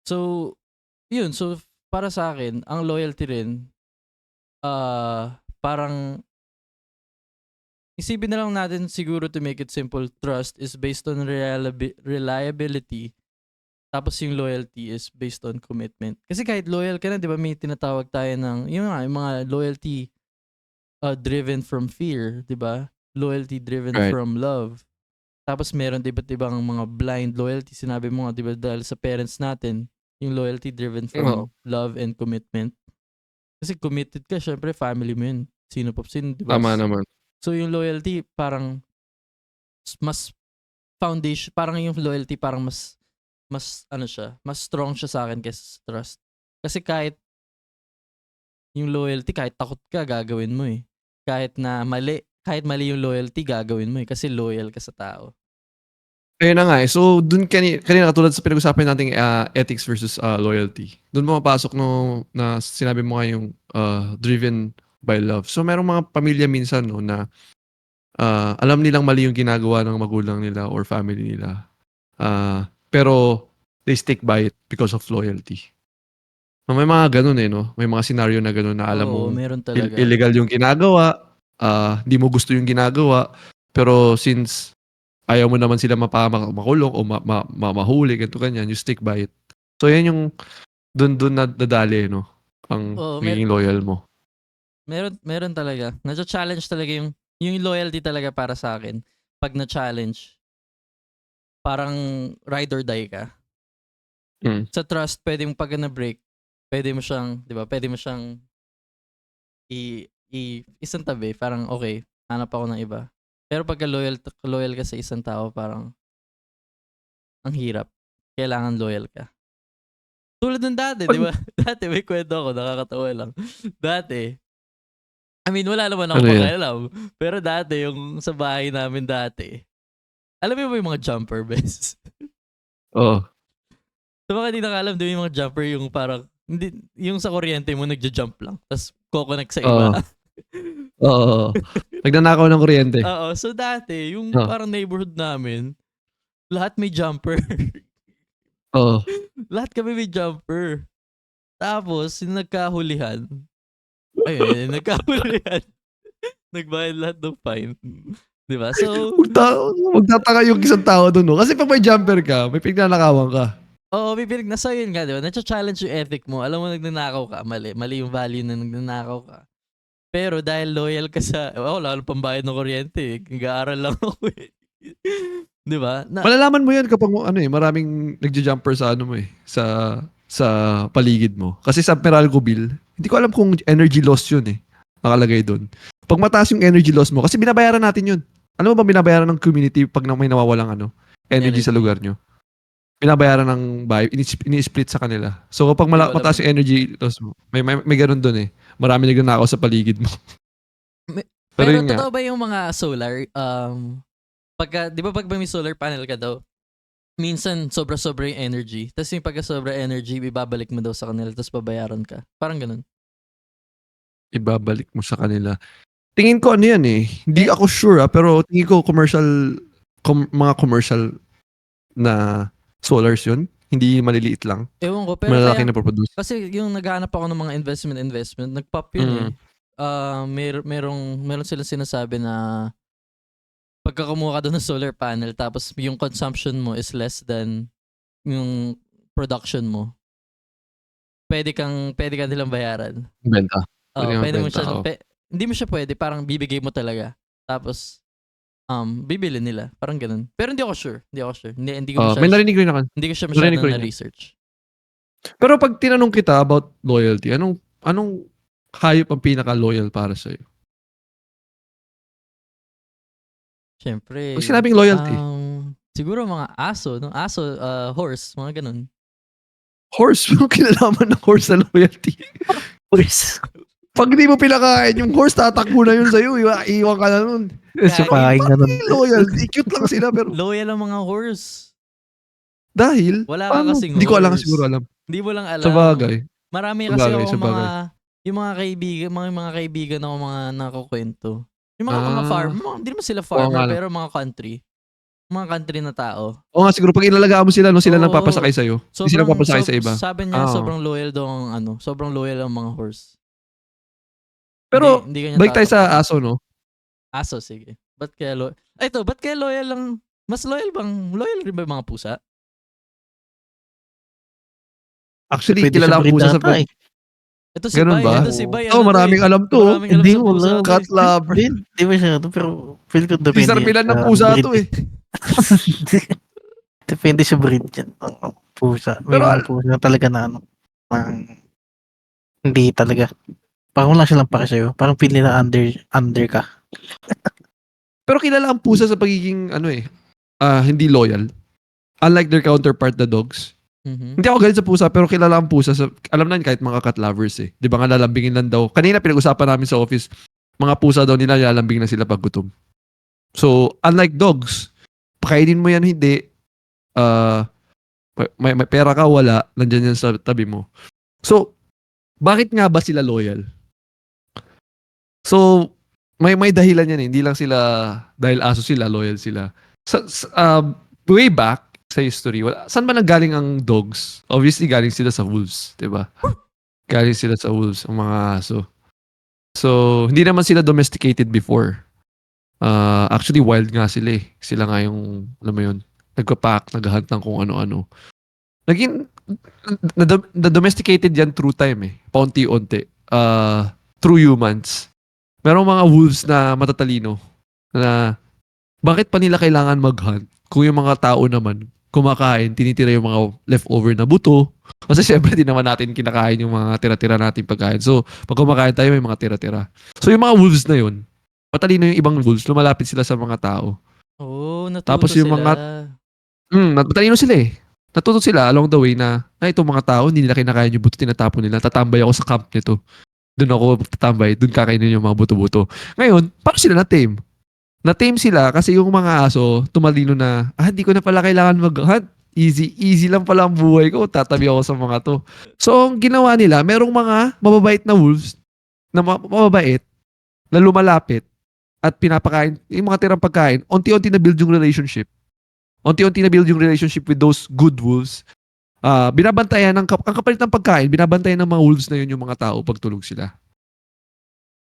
So, yun. So, para sa akin, ang loyalty rin, parang, isipin na lang natin siguro to make it simple, trust is based on reliability. Tapos yung loyalty is based on commitment. Kasi kahit loyal ka na, di ba, may tinatawag tayo ng, yung mga loyalty driven from fear, di ba? Loyalty driven Right. from love. Tapos meron iba't ibang mga blind loyalty. Sinabi mo nga, di ba, dahil sa parents natin, yung loyalty driven from love and commitment. Kasi committed ka, syempre family mo yun. Sino, di ba? Tama naman. So yung loyalty, parang mas foundation, parang yung loyalty parang mas ano siya, mas strong siya sa akin kaysa sa trust. Kasi kahit yung loyalty, kahit takot ka, gagawin mo eh. Kahit mali yung loyalty, gagawin mo eh. Kasi loyal ka sa tao. Ayun na nga eh. So, dun kanina katulad sa pinag-usapan nating ethics versus loyalty. Dun pumapasok na sinabi mo nga yung driven by love. So, merong mga pamilya minsan no, na alam nilang mali yung ginagawa ng magulang nila or family nila. Pero they stick by it because of loyalty. May mga ganun eh, no? May mga scenario na ganun na alam Oo, mo meron talaga. illegal yung ginagawa, hindi mo gusto yung ginagawa, pero since ayaw mo naman sila makulong o mahuli, ganito ganyan, you stick by it. So yan yung dun nadadali, no? Ang magiging loyal mo. Meron talaga. Na-challenge talaga yung loyalty talaga para sa akin. Pag na-challenge, parang ride or die ka. Sa trust, pwede mo pag na-break, pwede mo siyang, di ba, pwede mo siyang isang tabi, parang okay, hanap ako ng iba. Pero pagka loyal ka sa isang tao, parang ang hirap. Kailangan loyal ka. Tulad ng dati, di ba? Dati, may kwento ako, nakakatawa lang. Dati, I mean, wala naman ako pakialam. Pero dati, yung sa bahay namin dati, alam mo ba yung mga jumper beds? Oo. So baka di nakalam, di yung mga jumper yung parang, hindi, yung sa kuryente mo nagja-jump lang. Tapos coconnect sa iba. Oo. Nagnanakaw ng kuryente. Oo. So dati, yung parang neighborhood namin, lahat may jumper. Oo. Lahat kami may jumper. Tapos, yung nagkahulihan, nagbayad lahat ng fine. Diba? So, magtataka yung isang tao doon, no? Kasi pag may jumper ka, may pinagnanakawan ka. Oo, so yun nga, diba? Nacha-challenge yung ethic mo. Alam mo, nagnanakaw ka. Mali yung value na nagnanakaw ka. Pero dahil loyal ka sa, wala nang pambayad ng kuryente. Nag-aaral lang ako eh. Diba? Malalaman mo yan kapag maraming nagja-jumper sa sa paligid mo. Kasi sa Meralco bill, hindi ko alam kung energy loss yun eh. Nakalagay doon. Pag mataas yung energy loss mo, kasi binabayaran natin yun. Ano ba binabayaran ng community pag may nawawalang energy sa lugar nyo? Binabayaran ng bahay, ini-split sa kanila. So kapag mataas yung energy loss mo, may ganun doon eh. Marami nagnanakaw sa paligid mo. Pero totoo ba yung mga solar, di ba pag may solar panel ka daw, minsan sobra-sobra yung energy. Tapos yung pagka-sobra energy, ibabalik mo daw sa kanila, tapos babayaran ka. Parang ganun. Ibabalik mo sa kanila. tingin ko ano yan eh. Hindi ako sure pero tingin ko mga commercial na solars yun. Hindi maliliit lang. Ewan ko, pero Malalaki kaya, na produce. kasi yung naghahanap ako ng mga investment, nag-pop yun eh. Meron silang sinasabi na pagka kumuha ka doon ng solar panel tapos yung consumption mo is less than yung production mo, pwede kang nilang bayaran. Benta. Oo, Pwede pwede mo mabenta, siya, oo. hindi mo siya pwede, parang bibigay mo talaga. Tapos, bibili nila. Parang ganun. Pero hindi ako sure. Hindi ko May narinig rin ako. hindi ko siya narinig masyadong ko rin yan. na-research. Pero pag tinanong kita about loyalty, anong hayop ang pinaka-loyal para sa'yo? Siyempre. Pag sinabing loyalty, Siguro mga aso, no? Aso, horse, mga ganun. horse. Anong kinalaman ng horse na loyalty? Horse. Pag hindi mo pinakain yung horse, tatakbo na yun sa'yo. Iwan ka na nun. Sa paing ganun. Loyalty. Cute lang sila pero Loyal ang mga horse. dahil, Wala ka paano? kasing Hindi ko alam horse. siguro alam. Hindi mo lang alam. Sa bagay. Marami Sa kasi bagay, ako sa bagay. yung mga kaibigan ako mga nakakwento. Yung mga Ah. farm, hindi naman sila farmer, nga lang. pero mga country. Mga country na tao. O nga siguro, pag inalagaan mo sila, no, sila Oo. nang papasakay sa'yo. Hindi sila papasakay sa iba. Sabi niya, Ah. sobrang loyal daw ang sobrang loyal ang mga horse. Pero, hindi kanya balik tayo tatakbo. sa aso, no? Aso, sige. Ba't kaya loyal? Ba't kaya loyal lang? Mas loyal rin ba yung mga pusa? Actually, Pwede kilala ang breed pusa sa ata eh. Ito si Ganun Bay. ba? Ito si Bay. Oh, maraming alam to. Maraming alam Hindi sa mo pusa lang. to eh. Cat lover. Hindi masyado, pero feel ko depende. Si Sarpilan ng sa pusa breed to eh. Depende sa breed yan. Oo, pusa. May Pero mga pusa talaga na hindi talaga. Parang wala silang pake sa'yo. Parang feel nila under ka. Pero kilala ang pusa sa pagiging, hindi loyal. Unlike their counterpart, the dogs. Mhm. Hindi ako galit sa pusa, pero kilala ang pusa sa, alam na yun kahit mga cat lovers eh. Di ba nga lalambingin lang daw. Kanina pinag-usapan namin sa office, mga pusa daw nila lalambing na sila pag gutom. So, unlike dogs, pakainin mo yan hindi, may pera ka, wala, nandyan yan sa tabi mo. So, bakit nga ba sila loyal? So, may dahilan yan eh. Hindi lang sila, dahil aso sila, loyal sila. Way back, sa history, saan ba nanggaling ang dogs? Obviously, galing sila sa wolves, di ba? Galing sila sa wolves, ang mga aso. So, hindi naman sila domesticated before. Actually, wild nga sila eh. Sila nga yung, alam mo yun, nagpapak, naghahunt ng kung ano-ano. Naging, na-domesticated yan through time eh. Paunti-unti. Through humans. Merong mga wolves na matatalino na bakit pa nila kailangan mag-hunt kung yung mga tao naman kumakain, tinitira yung mga leftover na buto. Kasi syempre, di naman natin kinakain yung mga tira-tira natin pagkain. So, pag kumakain tayo, may mga tira-tira. So, yung mga wolves na yun, matalino yung ibang wolves, lumalapit sila sa mga tao. Oh, natuto Tapos yung sila. Matalino sila eh. Natuto sila along the way na, itong mga tao, hindi nila kinakain yung buto, tinatapon nila. Tatambay ako sa camp nito. Doon ako tatambay, doon kakainin yung mga buto-buto. Ngayon, paano sila na-tame? Na-tame sila kasi yung mga aso, tumalino na, hindi ko na pala kailangan mag-hunt. Easy lang pala ang buhay ko. Tatabi ako sa mga to. So, ang ginawa nila, merong mga mababait na wolves na mababait na lumalapit at pinapakain, yung mga tirang pagkain, unti-unti na build yung relationship. Unti-unti na build yung relationship with those good wolves. Binabantayan, ang kapalit ng pagkain, binabantayan ng mga wolves na yun yung mga tao pag tulog sila.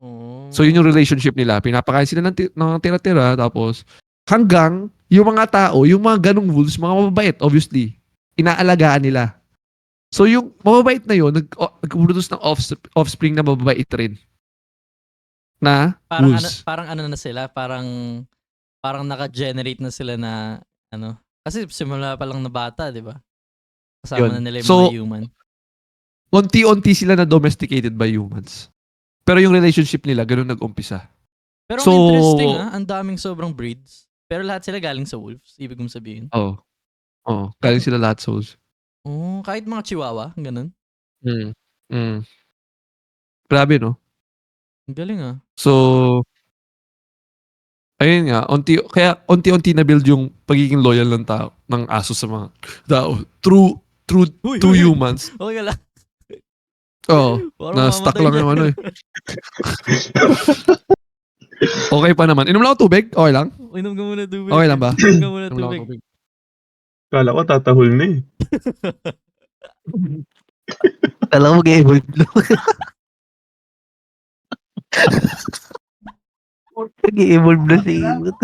Oh. So, yun yung relationship nila. Pinapakain sila ng tira-tira, tapos hanggang yung mga tao, yung mga ganong wolves, mga mababait, obviously, inaalagaan nila. So, yung mababait na yun, nag-produce ng offspring na mababait rin. Na wolves. Parang ano na sila, parang naka-generate na sila na kasi simula pa lang na bata, di ba? Kasama Yun. na nila yung So, mga human. Unti-unti sila na domesticated by humans. Pero yung relationship nila, ganun nag-umpisa. Pero so, ang interesting ang daming sobrang breeds. Pero lahat sila galing sa wolves, ibig kong sabihin. Oo. Galing sila lahat souls. Oh, kahit mga chihuahua, ganun. Grabe, no? Ang galing So, ayun nga, kaya unti-unti na build yung pagiging loyal ng tao, ng aso sa mga tao. Through humans. Okay lang. Oo. Parang Na-stuck mamamatay lang na. yung ano eh. Okay pa naman. Inom lang ako tubig? Okay lang? Inom ka muna tubig. Okay lang ba? Inom ka muna Inom lang ako tubig. tubig. Kala ko tatahol na eh. Alam mo, mag-evolve na. Mag-evolve na si Imot.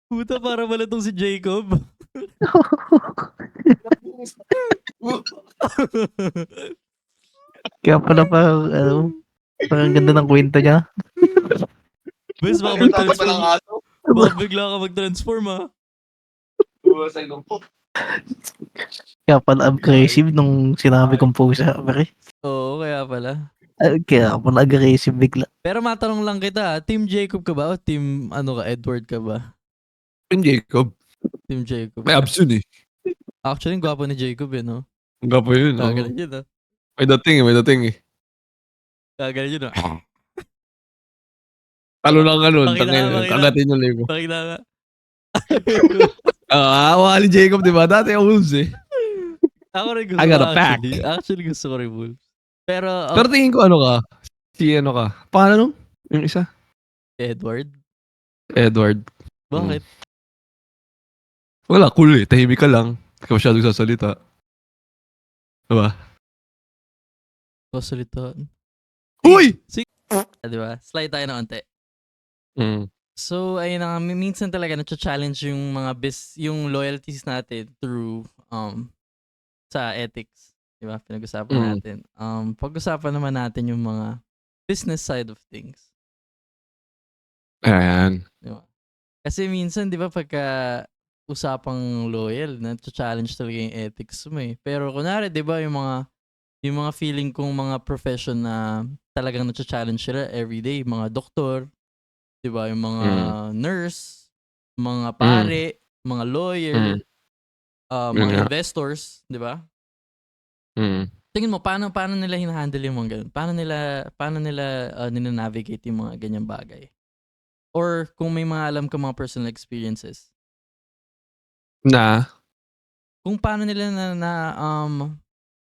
Puta, para pala tong si Jacob. Kaya pala parang, parang ganda ng kwento niya. Bes, baka mag-transform. Baka bigla ka mag-transform, ha? Kaya pala aggressive nung sinabi kong po sa pare. Oo, kaya pala. Kaya pala aggressive bigla. Pero matanong lang kita, Team Jacob ka ba o Team, Edward ka ba? Yung Jacob. Team Jacob. May abs yun eh. Actually, ang gwapo ni Jacob, no? Ang gapo yun. Oh. Kagalan yun, no? May dating eh. Kagalan yun, no? Talo lang ganun. Pakita nga. Tangatin yung libo. Pakita nga. Awa ni Jacob, di ba? Dati ang Wolves eh. Ako rin gusto I got ko a pack. actually. Actually, gusto ko rin Wolves. Pero, Pero tingin ko ano ka? Si ano ka? Paano? Yung isa? Edward? Edward. Bakit? Wala, cool eh. Tahimik ka lang. Hindi ka masyadong sasalita. Diba? Kasalitaan. Uy! Diba? Slide tayo na onte. Mm. So, ayun na nga, minsan talaga na-challenge yung mga yung loyalties natin through sa ethics. Diba? Pinag-usapan natin. Pag-usapan naman natin yung mga business side of things. Ayan. Diba? Kasi minsan, di ba, pagka usapang loyal, na-challenge talaga yung ethics mo eh. Pero kunwari, di ba, yung mga feeling kong mga profession na talagang na-challenge sila everyday, mga doktor, di ba, yung mga nurse, mga pare, mga lawyer, mga investors, di ba? Tingin mo, paano nila hinahandle yung mga ganun? Paano nila nina-navigate yung mga ganyang bagay? Or kung may mga alam ka mga personal experiences, Na? kung paano nila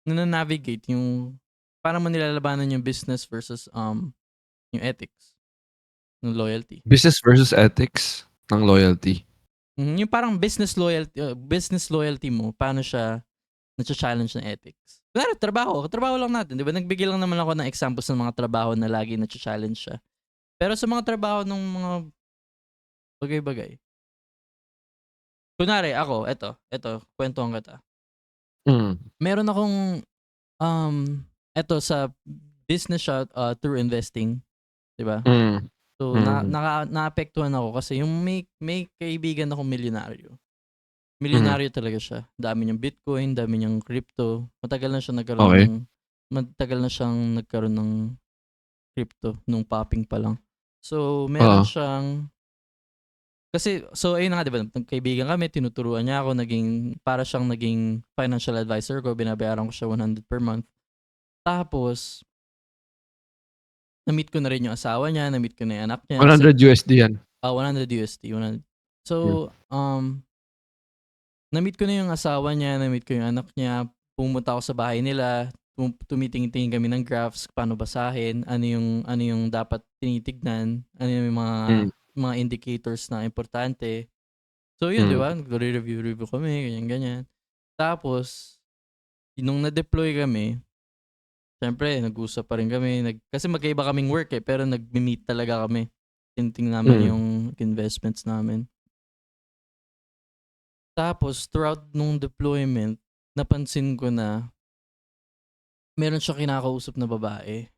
navigate yung paano mo nilalabanan yung business versus yung ethics ng loyalty. Business versus ethics ng loyalty. Yung parang business loyalty mo, paano siya na-challenge ng ethics. Kunwari, trabaho lang natin, di ba? Nagbigay lang naman ako ng examples ng mga trabaho na lagi na-challenge siya. Pero sa mga trabaho ng mga bagay-bagay. Kunwari, ako, eto, kwentuhan kita. Meron akong, eto sa business siya through investing. Diba? So, naapektuhan ako kasi yung may kaibigan akong milyonaryo. Milyonaryo talaga siya. Dami niyang Bitcoin, dami niyang crypto. Matagal na siyang nagkaroon ng crypto nung popping pa lang. So, meron siyang ayun na nga, diba, kaibigan kami, tinuturuan niya ako, para siyang naging financial advisor ko, binabayaran ko siya 100 per month. Tapos, na-meet ko na rin yung asawa niya, na-meet ko na yung anak niya. 100 USD yan. 100 USD. So, na-meet ko na yung asawa niya, na-meet ko yung anak niya, pumunta ako sa bahay nila, tumitingin kami ng graphs, paano basahin, ano yung dapat tinitignan, ano yung mga indicators na importante. So yun, di ba? Nag-review kami, ganyan. Tapos, nung na-deploy kami, syempre, nag-usap pa rin kami. Kasi magkaiba kaming work eh, pero nag-meet talaga kami. Tinitingnan namin yung investments namin. Tapos, throughout nung deployment, napansin ko na meron siya kinakausap na babae.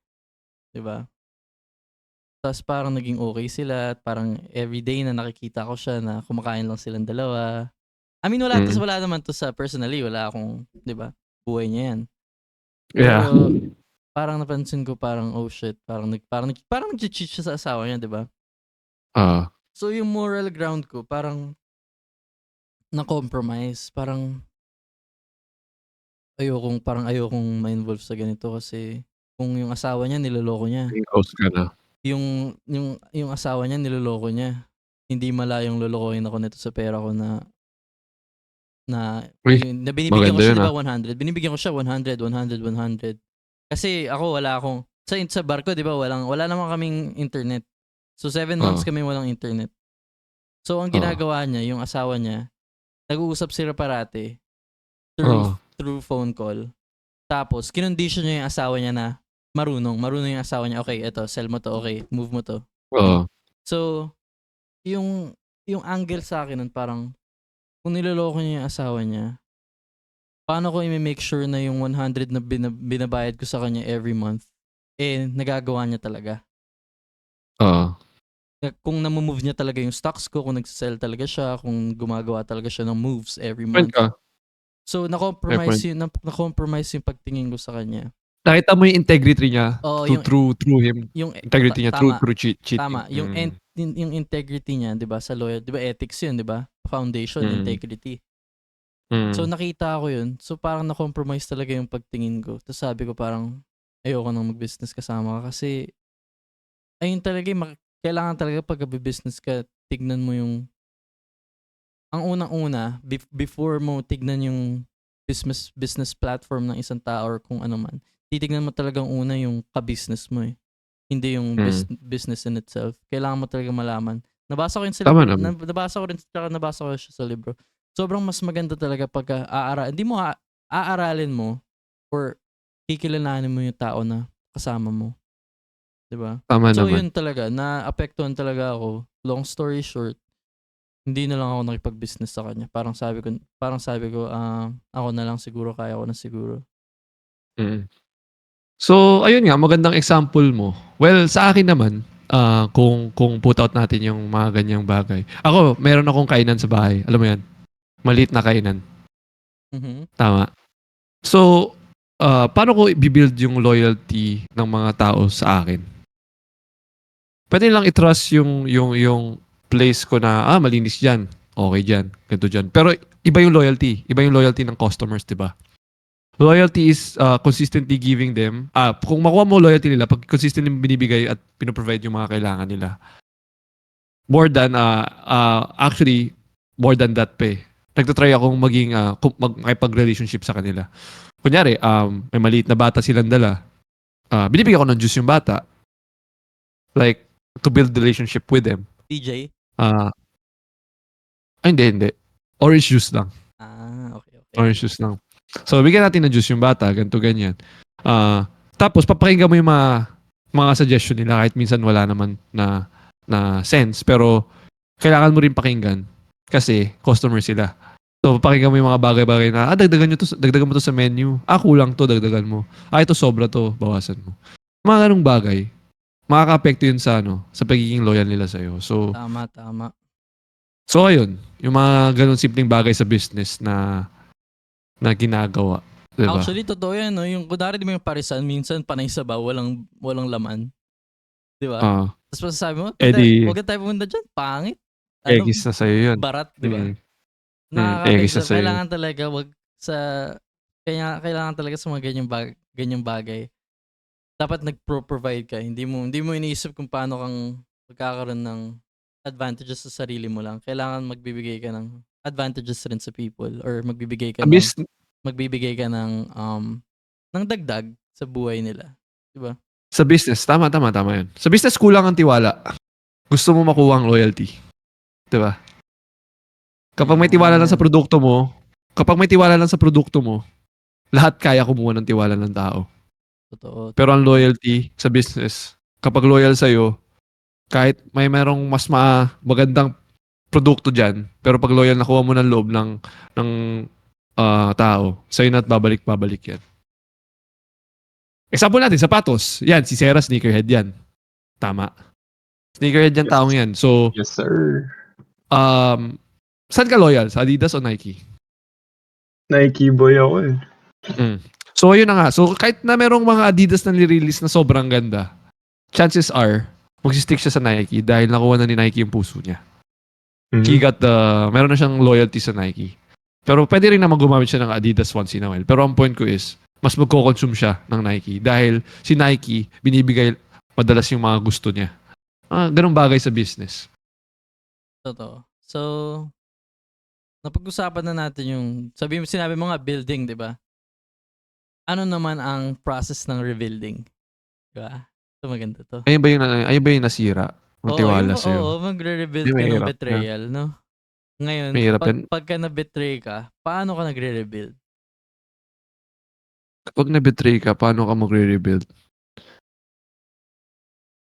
Diba? Tapos parang naging okay sila at parang everyday na nakikita ko siya na kumakain lang silang dalawa. I mean, wala naman to sa personally. Wala akong, diba? Buhay niya yan. Yeah. Pero parang napansin ko parang, oh shit, parang nag-cheat siya sa asawa niya, diba? So yung moral ground ko, parang na-compromise. Parang ayokong ma-involve sa ganito kasi kung yung asawa niya niloloko niya. Close ka na. Yung asawa niya niloloko niya. Hindi malayong lolokohin ako nito sa pera ko na binibigyan ko siya diba 100. Binibigyan ko siya 100. Kasi ako wala akong sa barko, 'di ba? Wala naman kaming internet. So 7 months Oo. kami walang internet. So ang Oo. ginagawa niya, yung asawa niya, nag-uusap sila parati through Oo. through phone call. Tapos kinondition niya yung asawa niya na marunong yung asawa niya. Okay, eto, sell mo to, okay, move mo to. Oo. So yung angle sa akin nun parang kung niloloko niya yung asawa niya, paano ko i-make sure na yung 100 na binabayad ko sa kanya every month, nagagawa niya talaga. Oo. Kung namumove niya talaga yung stocks ko, kung nagsisell talaga siya, kung gumagawa talaga siya ng moves every Point month. ka. So, Fair na-compromise yung pagtingin ko sa kanya. Nakita mo yung integrity niya Oo, through him. yung Integrity niya tama, through cheating. tama. Yung integrity niya, 'di ba, sa lawyer, 'di ba, ethics 'yun, 'di ba? Foundation, integrity. So nakita ko 'yun. So parang na-compromise talaga yung pagtingin ko. Tapos sabi ko parang ayoko nang mag-business kasama ka kasi ayun talaga kailangan talaga pag business ka, tignan mo yung ang unang-una before mo tignan yung business platform ng isang tao or kung ano man. Titignan mo talagang una yung ka-business mo eh. Hindi yung business in itself. Kailangan mo talaga malaman. Nabasa ko yun sa Tama libro. naman. Nabasa ko siya sa libro. Sobrang mas maganda talaga pag hindi mo aaralin mo or kikilalanin mo yung tao na kasama mo. 'Di ba? Tama So naman. yun talaga, naapektuhan talaga ako. Long story short, hindi na lang ako nakipag-business sa kanya. Parang sabi ko, ako na lang siguro, kaya ko na siguro. Mm. So, ayun nga, magandang example mo. Well, sa akin naman, kung put out natin yung mga ganyang bagay. Ako, meron akong kainan sa bahay. Alam mo yan? Maliit na kainan. Mhm. Tama. So, paano ko i-build yung loyalty ng mga tao sa akin? Pwede lang i-trust yung place ko na, malinis dyan. Okay dyan. Ganito dyan. Pero iba yung loyalty. Iba yung loyalty ng customers, di ba? Loyalty is consistently giving them, kung makuha mo loyalty nila, pag consistently binibigay at pinoprovide yung mga kailangan nila. More than, actually, more than that pa eh. Nagtatry akong maging, makipag-relationship sa kanila. Kunyari, may maliit na bata silang dala. Binibigyan ko ng juice yung bata. Like, to build relationship with them. DJ? Hindi. Orange juice lang. Okay. Orange juice lang. So, bigyan natin ng juice yung bata, ganito, ganyan. Tapos, papakinggan mo yung mga suggestion nila kahit minsan wala naman na sense. Pero, kailangan mo rin pakinggan kasi customer sila. So, papakinggan mo yung mga bagay-bagay na, dagdagan mo to sa menu. Kulang to, dagdagan mo. Ito sobra to, bawasan mo. Mga ganung bagay, makaka-apekto yun sa pagiging loyal nila sa'yo. So, Tama. So ayun, yung mga ganun simpleng bagay sa business na ginagawa, 'di ba? Actually, totoo yan, no? Yung kunwari, di mo yung parisan, minsan panay sabaw, walang laman. Di ba? Tapos masasabi mo, huwag tayo pumunta dyan, pangit. Egis na sa'yo yun. Barat, di ba? Egis na sa'yo. Kailangan talaga kailangan talaga sa mga ganyang bagay. Dapat nag-provide ka. Hindi mo iniisip kung paano kang magkakaroon ng advantages sa sarili mo lang. Kailangan magbibigay ka ng advantages rin sa people or magbibigay ka ng dagdag sa buhay nila. Diba? Sa business, tama yun. Sa business, kulang ang tiwala. Gusto mo makuha ang loyalty. Diba? Kapag may tiwala lang sa produkto mo, lahat kaya kumuha ng tiwala ng tao. Totoo. Pero ang loyalty sa business, kapag loyal sa'yo, kahit may merong mas magandang produkto dyan, pero pag loyal nakuha mo ng loob ng tao, sa'yo na at babalik yan. Example natin, sapatos. Yan, si Sarah, sneakerhead yan. Tama. Sneakerhead yan, taong yan. So, Yes, sir. saan ka loyal? Sa Adidas o Nike? Nike boy ako eh. So, ayun na nga. So, kahit na merong mga Adidas na nirelease na sobrang ganda, chances are, magsistick siya sa Nike dahil nakuha na ni Nike yung puso niya. He got meron na siyang loyalty sa Nike. Pero pwede rin naman gumamit siya ng Adidas once in a while. Pero ang point ko is, mas magko-consume siya ng Nike dahil si Nike, binibigay madalas yung mga gusto niya. Ganong bagay sa business. Totoo. So, napag-usapan na natin yung, sinabi mo nga building, di ba? Ano naman ang process ng rebuilding? Di ba? So, maganda to. Ayun ba yung nasira? magtiwala Oo, sa'yo. magre-rebuild Hindi, ka ng mahirap betrayal, no? Ngayon, Mahirap yan. pagka na-betray ka, paano ka nagre-rebuild? Kapag na-betray ka, paano ka magre-rebuild?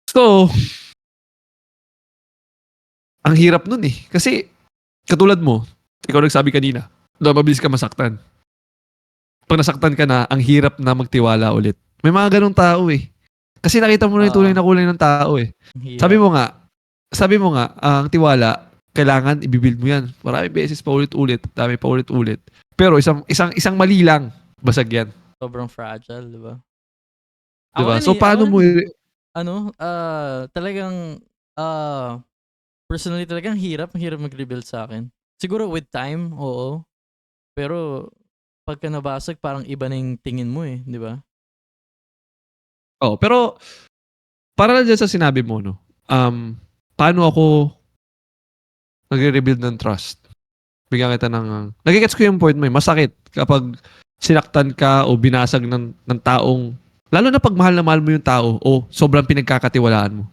So, ang hirap nun eh. Kasi, katulad mo, ikaw nagsabi kanina, mabilis ka masaktan. Pag nasaktan ka na, ang hirap na magtiwala ulit. May mga ganong tao eh. Kasi nakita mo na yung tunay na kulay ng tao eh. Ang hirap. Sabi mo nga, ang tiwala, kailangan i-build mo yan. Maraming beses paulit-ulit, dami paulit-ulit. Pero isang mali lang, basag yan. Sobrang fragile, di ba? Diba? Ako So, rin eh, paano ako mo, rin, talagang, personally talagang hirap mag-rebuild sa akin. Siguro with time, oo. Pero, pagka nabasag, parang iba na yung tingin mo eh, di ba? oh, pero, para lang dyan sa sinabi mo, no? Paano ako nagre-rebuild ng trust? Bigyan kita ng, nagigets ko yung point mo eh. Masakit kapag sinaktan ka o binasag ng taong, lalo na pag mahal na mahal mo yung tao o sobrang pinagkakatiwalaan mo.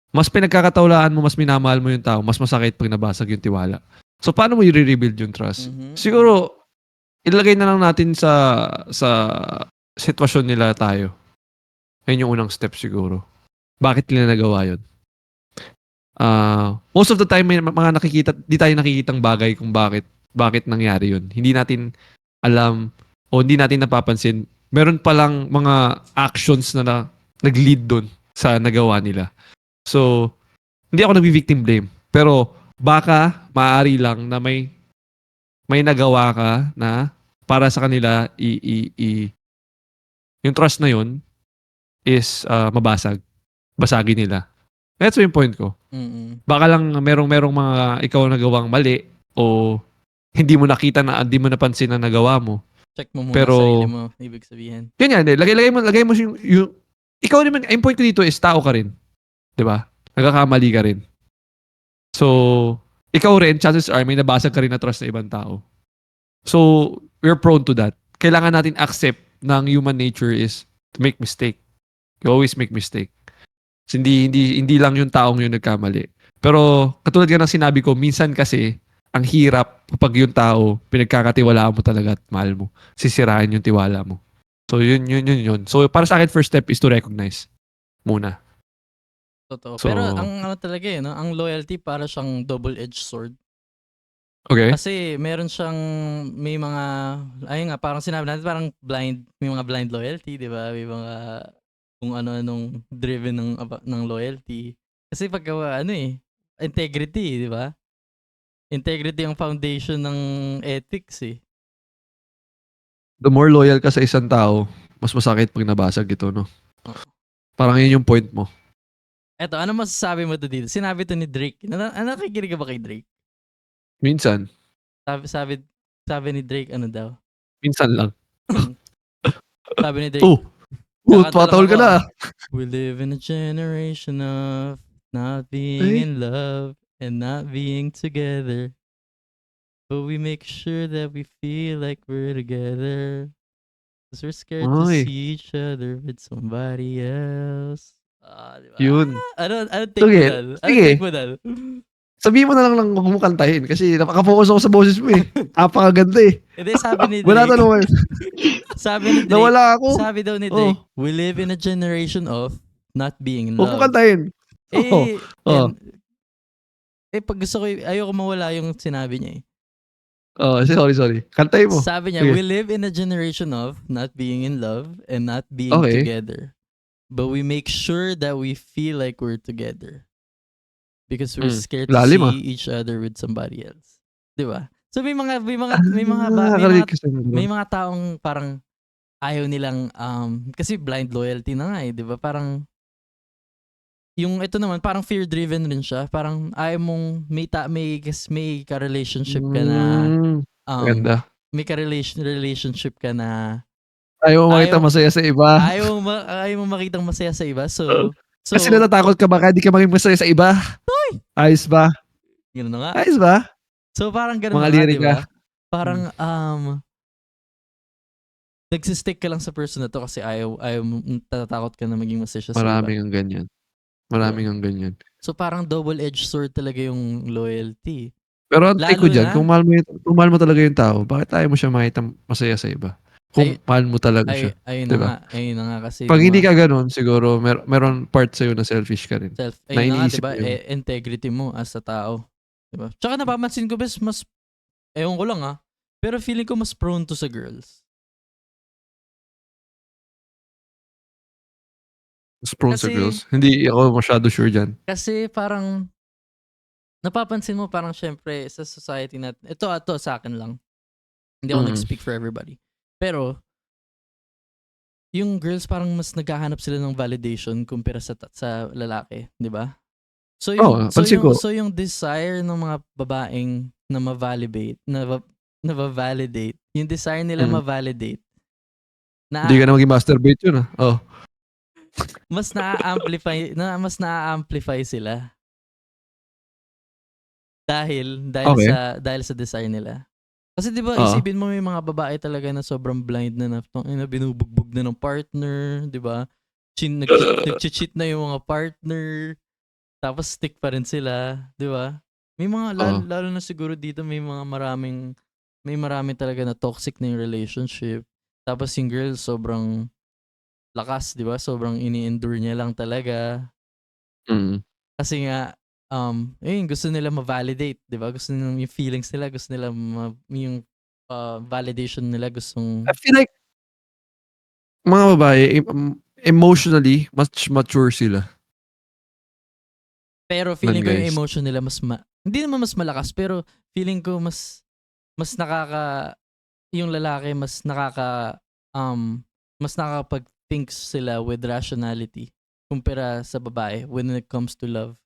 Mas pinagkakatiwalaan mo, mas minamahal mo yung tao, mas masakit pag nabasag yung tiwala. So, paano mo i-rebuild yung trust? Mhm. Siguro, ilagay na lang natin sa sitwasyon nila tayo. Ayun yung unang step siguro. Bakit nila nagawa yun? Most of the time, may mga nakikita, di tayo nakikitang bagay kung bakit nangyari yun. Hindi natin alam o hindi natin napapansin. Meron palang mga actions na nag-lead doon sa nagawa nila. So, hindi ako nag-victim blame. Pero, baka maaari lang na may nagawa ka na para sa kanila yung trust na yun is mabasag. Basagin nila. That's yung point ko. Mm-mm. Baka lang merong mga ikaw nagawang mali o hindi mo nakita na hindi mo napansin na nagawa mo. Check mo muna Pero- sarili mo, ibig sabihin. Yun yan, lagay mo yung ikaw naman, yung point ko dito is tao ka rin. 'Di ba? Nagkakamali ka rin. So, ikaw rin, chances are, may nabasag ka rin na trust na ibang tao. So, we're prone to that. Kailangan natin accept ng human nature is to make mistake. You always make mistake. So, hindi lang yung taong yun nagkamali. Pero, katulad nga ng sinabi ko, minsan kasi, ang hirap kapag yung tao, pinagkakatiwalaan mo talaga at mahal mo. Sisirain yung tiwala mo. So, yun. So, para sa akin, first step is to recognize muna. Totoo. So- Pero ang ano talaga eh, no? Ang loyalty para siyang double-edged sword. Okay? Kasi meron siyang, may mga, ayun nga, parang sinabi natin, parang may mga blind loyalty, di ba? May mga, kung ano-anong driven ng loyalty. Kasi pagka, integrity, di ba? Integrity ang foundation ng ethics eh. The more loyal ka sa isang tao, mas masakit pag nabasag ito, no? Parang yun yung point mo. Eto, ano masasabi mo to dito? Sinabi to ni Drake. Nakikinig ka ba kay Drake? Minsan. Sabi ni Drake, ano daw? Minsan lang. Sabi ni Drake, Oh! Patahol ka na. we live in a generation of not being in love and not being together. But we make sure that we feel like we're together. Because we're scared to Ay. see each other with somebody else. Diba? Yun. Ano take mo Sige, dal? Ano sige. take mo dal? Sabihin mo na lang kung kantahin kasi napaka-focus ako sa boses mo eh. Apakaganda eh. Hindi, sabi ni Wala Drake. tanong. Sabi ni Drake. Nawala ako. Sabi daw ni Drake, we live in a generation of not being in Huwag mo love. kantahin. Eh, pag gusto ko, ayoko mawala yung sinabi niya eh. Sorry. Kantahin mo. Sabi niya, Sige. we live in a generation of not being in love and not being Okay. together. But we make sure that we feel like we're together. Because we're scared to Lalim, see each other with somebody else. Di ba? So may mga taong parang ayaw nilang kasi blind loyalty na nga eh, 'di ba? Parang yung ito naman parang fear driven rin siya. Parang ayaw mong may ka-relationship ka na Ganda. may ka-relationship ka na Ayaw mo makita Ayaw- masaya sa iba. ayaw mo makitang masaya sa iba. So Kasi natatakot ka baka di ka maging masaya sa iba. Ayos ba? yun na nga. Ayos ba? So parang ganun Mga na nga, lirik di ba? ka. Parang nagsistick ka lang sa person na to kasi ayaw natatakot ka na maging masaya siya sa iba. Maraming ang ganyan. Maraming ang ganyan. So parang double-edged sword talaga yung loyalty. Pero ang take ko Lalo dyan, na- kung mahal mo talaga yung tao, bakit ayaw mo siya makita masaya sa iba? Kung mahal mo talaga siya. Ayun Diba? na nga kasi. Pag yung hindi mga ka ganun, siguro meron part sa'yo na selfish ka rin. ayun na nga, Naiiniisip diba? mo yun. Integrity mo as a tao. Diba? Tsaka napapansin ko, mas, ewan ko lang pero feeling ko mas prone to sa girls. Mas prone sa Kasi- girls. Hindi ako masyado sure dyan. Kasi parang, napapansin mo parang syempre sa society natin, ito sa akin lang. Hindi ako Mm. nag-speak for everybody. Pero, yung girls parang mas naghahanap sila ng validation kumpara sa lalaki, di ba? So pansin ko. so yung desire ng mga babaeng na ma-validate, na-validate, yung desire nila Mm. ma-validate, Hindi ka na maging masturbate yun ah. Oh. mas na-amplify sila. Dahil Okay. sa desire nila. Kasi 'di ba, Oo. isipin mo may mga babae talaga na sobrang blind na binubugbog na ng partner, 'di ba? Nag-cheat na yung mga partner. Tapos stick pa rin sila, 'di ba? May mga Oo. lalo na siguro dito may marami talaga na toxic na yung relationship. Tapos yung girl sobrang lakas, 'di ba? Sobrang ini-endure niya lang talaga. Mm. Kasi nga, gusto nila ma-validate, di ba? Gusto nila yung feelings nila, gusto nila yung validation nila, gustong... I feel like mga babae, emotionally, much mature sila. Pero feeling ko yung guys. emotion nila hindi naman mas malakas, pero feeling ko mas yung lalaki mas nakakapag-think sila with rationality kumpara sa babae when it comes to love.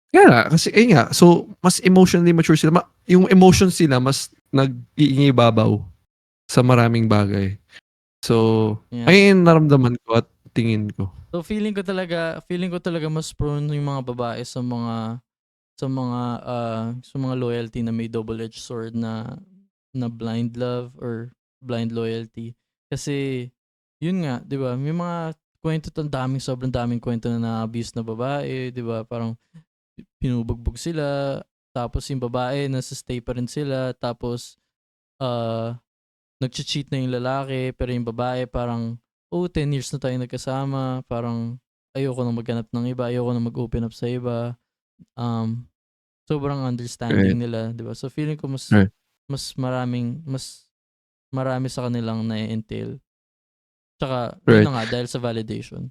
Kaya nga, kasi so mas emotionally mature sila. Yung emotions sila mas nag-iingibabaw sa maraming bagay. So, Yeah. ayun yung naramdaman ko at tingin ko. So feeling ko talaga mas prone yung mga babae sa mga loyalty na may double-edged sword na blind love or blind loyalty. Kasi yun nga, 'di ba? May mga kwento sobrang daming kwento na na-abuse na babae, 'di ba? Parang pinubugbog sila, tapos yung babae nasa-stay pa rin sila, tapos nag-cheat na yung lalaki, pero yung babae parang 10 years na tayo nagkasama, parang ayoko na maghanap ng iba, ayoko na mag-open up sa iba. Sobrang understanding nila, 'di ba? So feeling ko Right. mas marami sa kanilang na-entail. Tsaka Right. yun na nga dahil sa validation.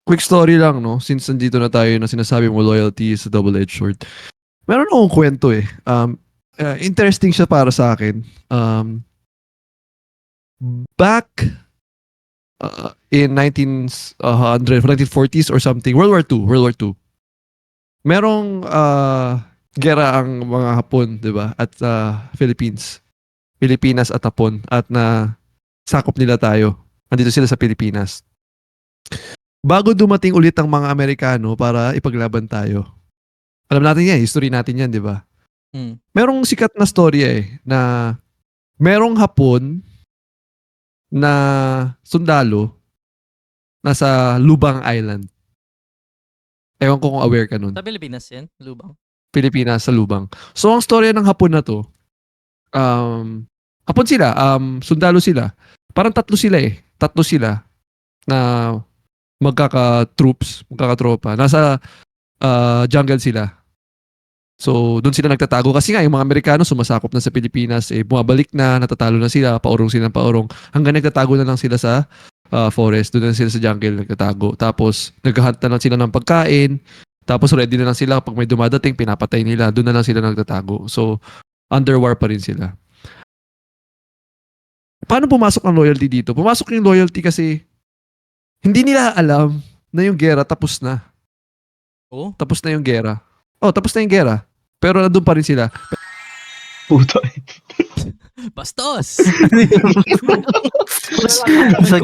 Quick story lang, no? Since nandito na tayo na sinasabi mo loyalty is a double-edged sword. Meron akong kwento eh. Interesting siya para sa akin. Back in 1940s or something, World War II. Merong gera ang mga Hapon, 'di ba? At Pilipinas at Hapon at na sakop nila tayo. Nandito sila sa Pilipinas. Bago dumating ulit ang mga Amerikano para ipaglaban tayo. Alam natin yan, history natin yan, 'di ba? Merong sikat na storya na merong Hapon na sundalo nasa Lubang Island. Ewan ko kung aware ka nun. Sa Pilipinas yan, Lubang. Pilipinas sa Lubang. So ang storya ng Hapon na to, Hapon sila, sundalo sila. Parang tatlo sila na magkaka-tropa. Nasa jungle sila. So doon sila nagtatago kasi nga yung mga Amerikano sumasakop na sa Pilipinas, bumabalik na, natatalo na sila, paurong hanggang nagtatago na lang sila sa forest, doon na sila sa jungle nagtatago. Tapos naghahunt na lang sila ng pagkain. Tapos ready na lang sila kapag may dumadating, pinapatay nila. Doon na lang sila nagtatago. So, under war pa rin sila. Paano pumasok ang loyalty dito? Pumasok yung loyalty kasi hindi nila alam na yung gera tapos na. Oh? Tapos na yung gera. Tapos na yung gera. Pero nandun pa rin sila. Puta. Bastos! Sa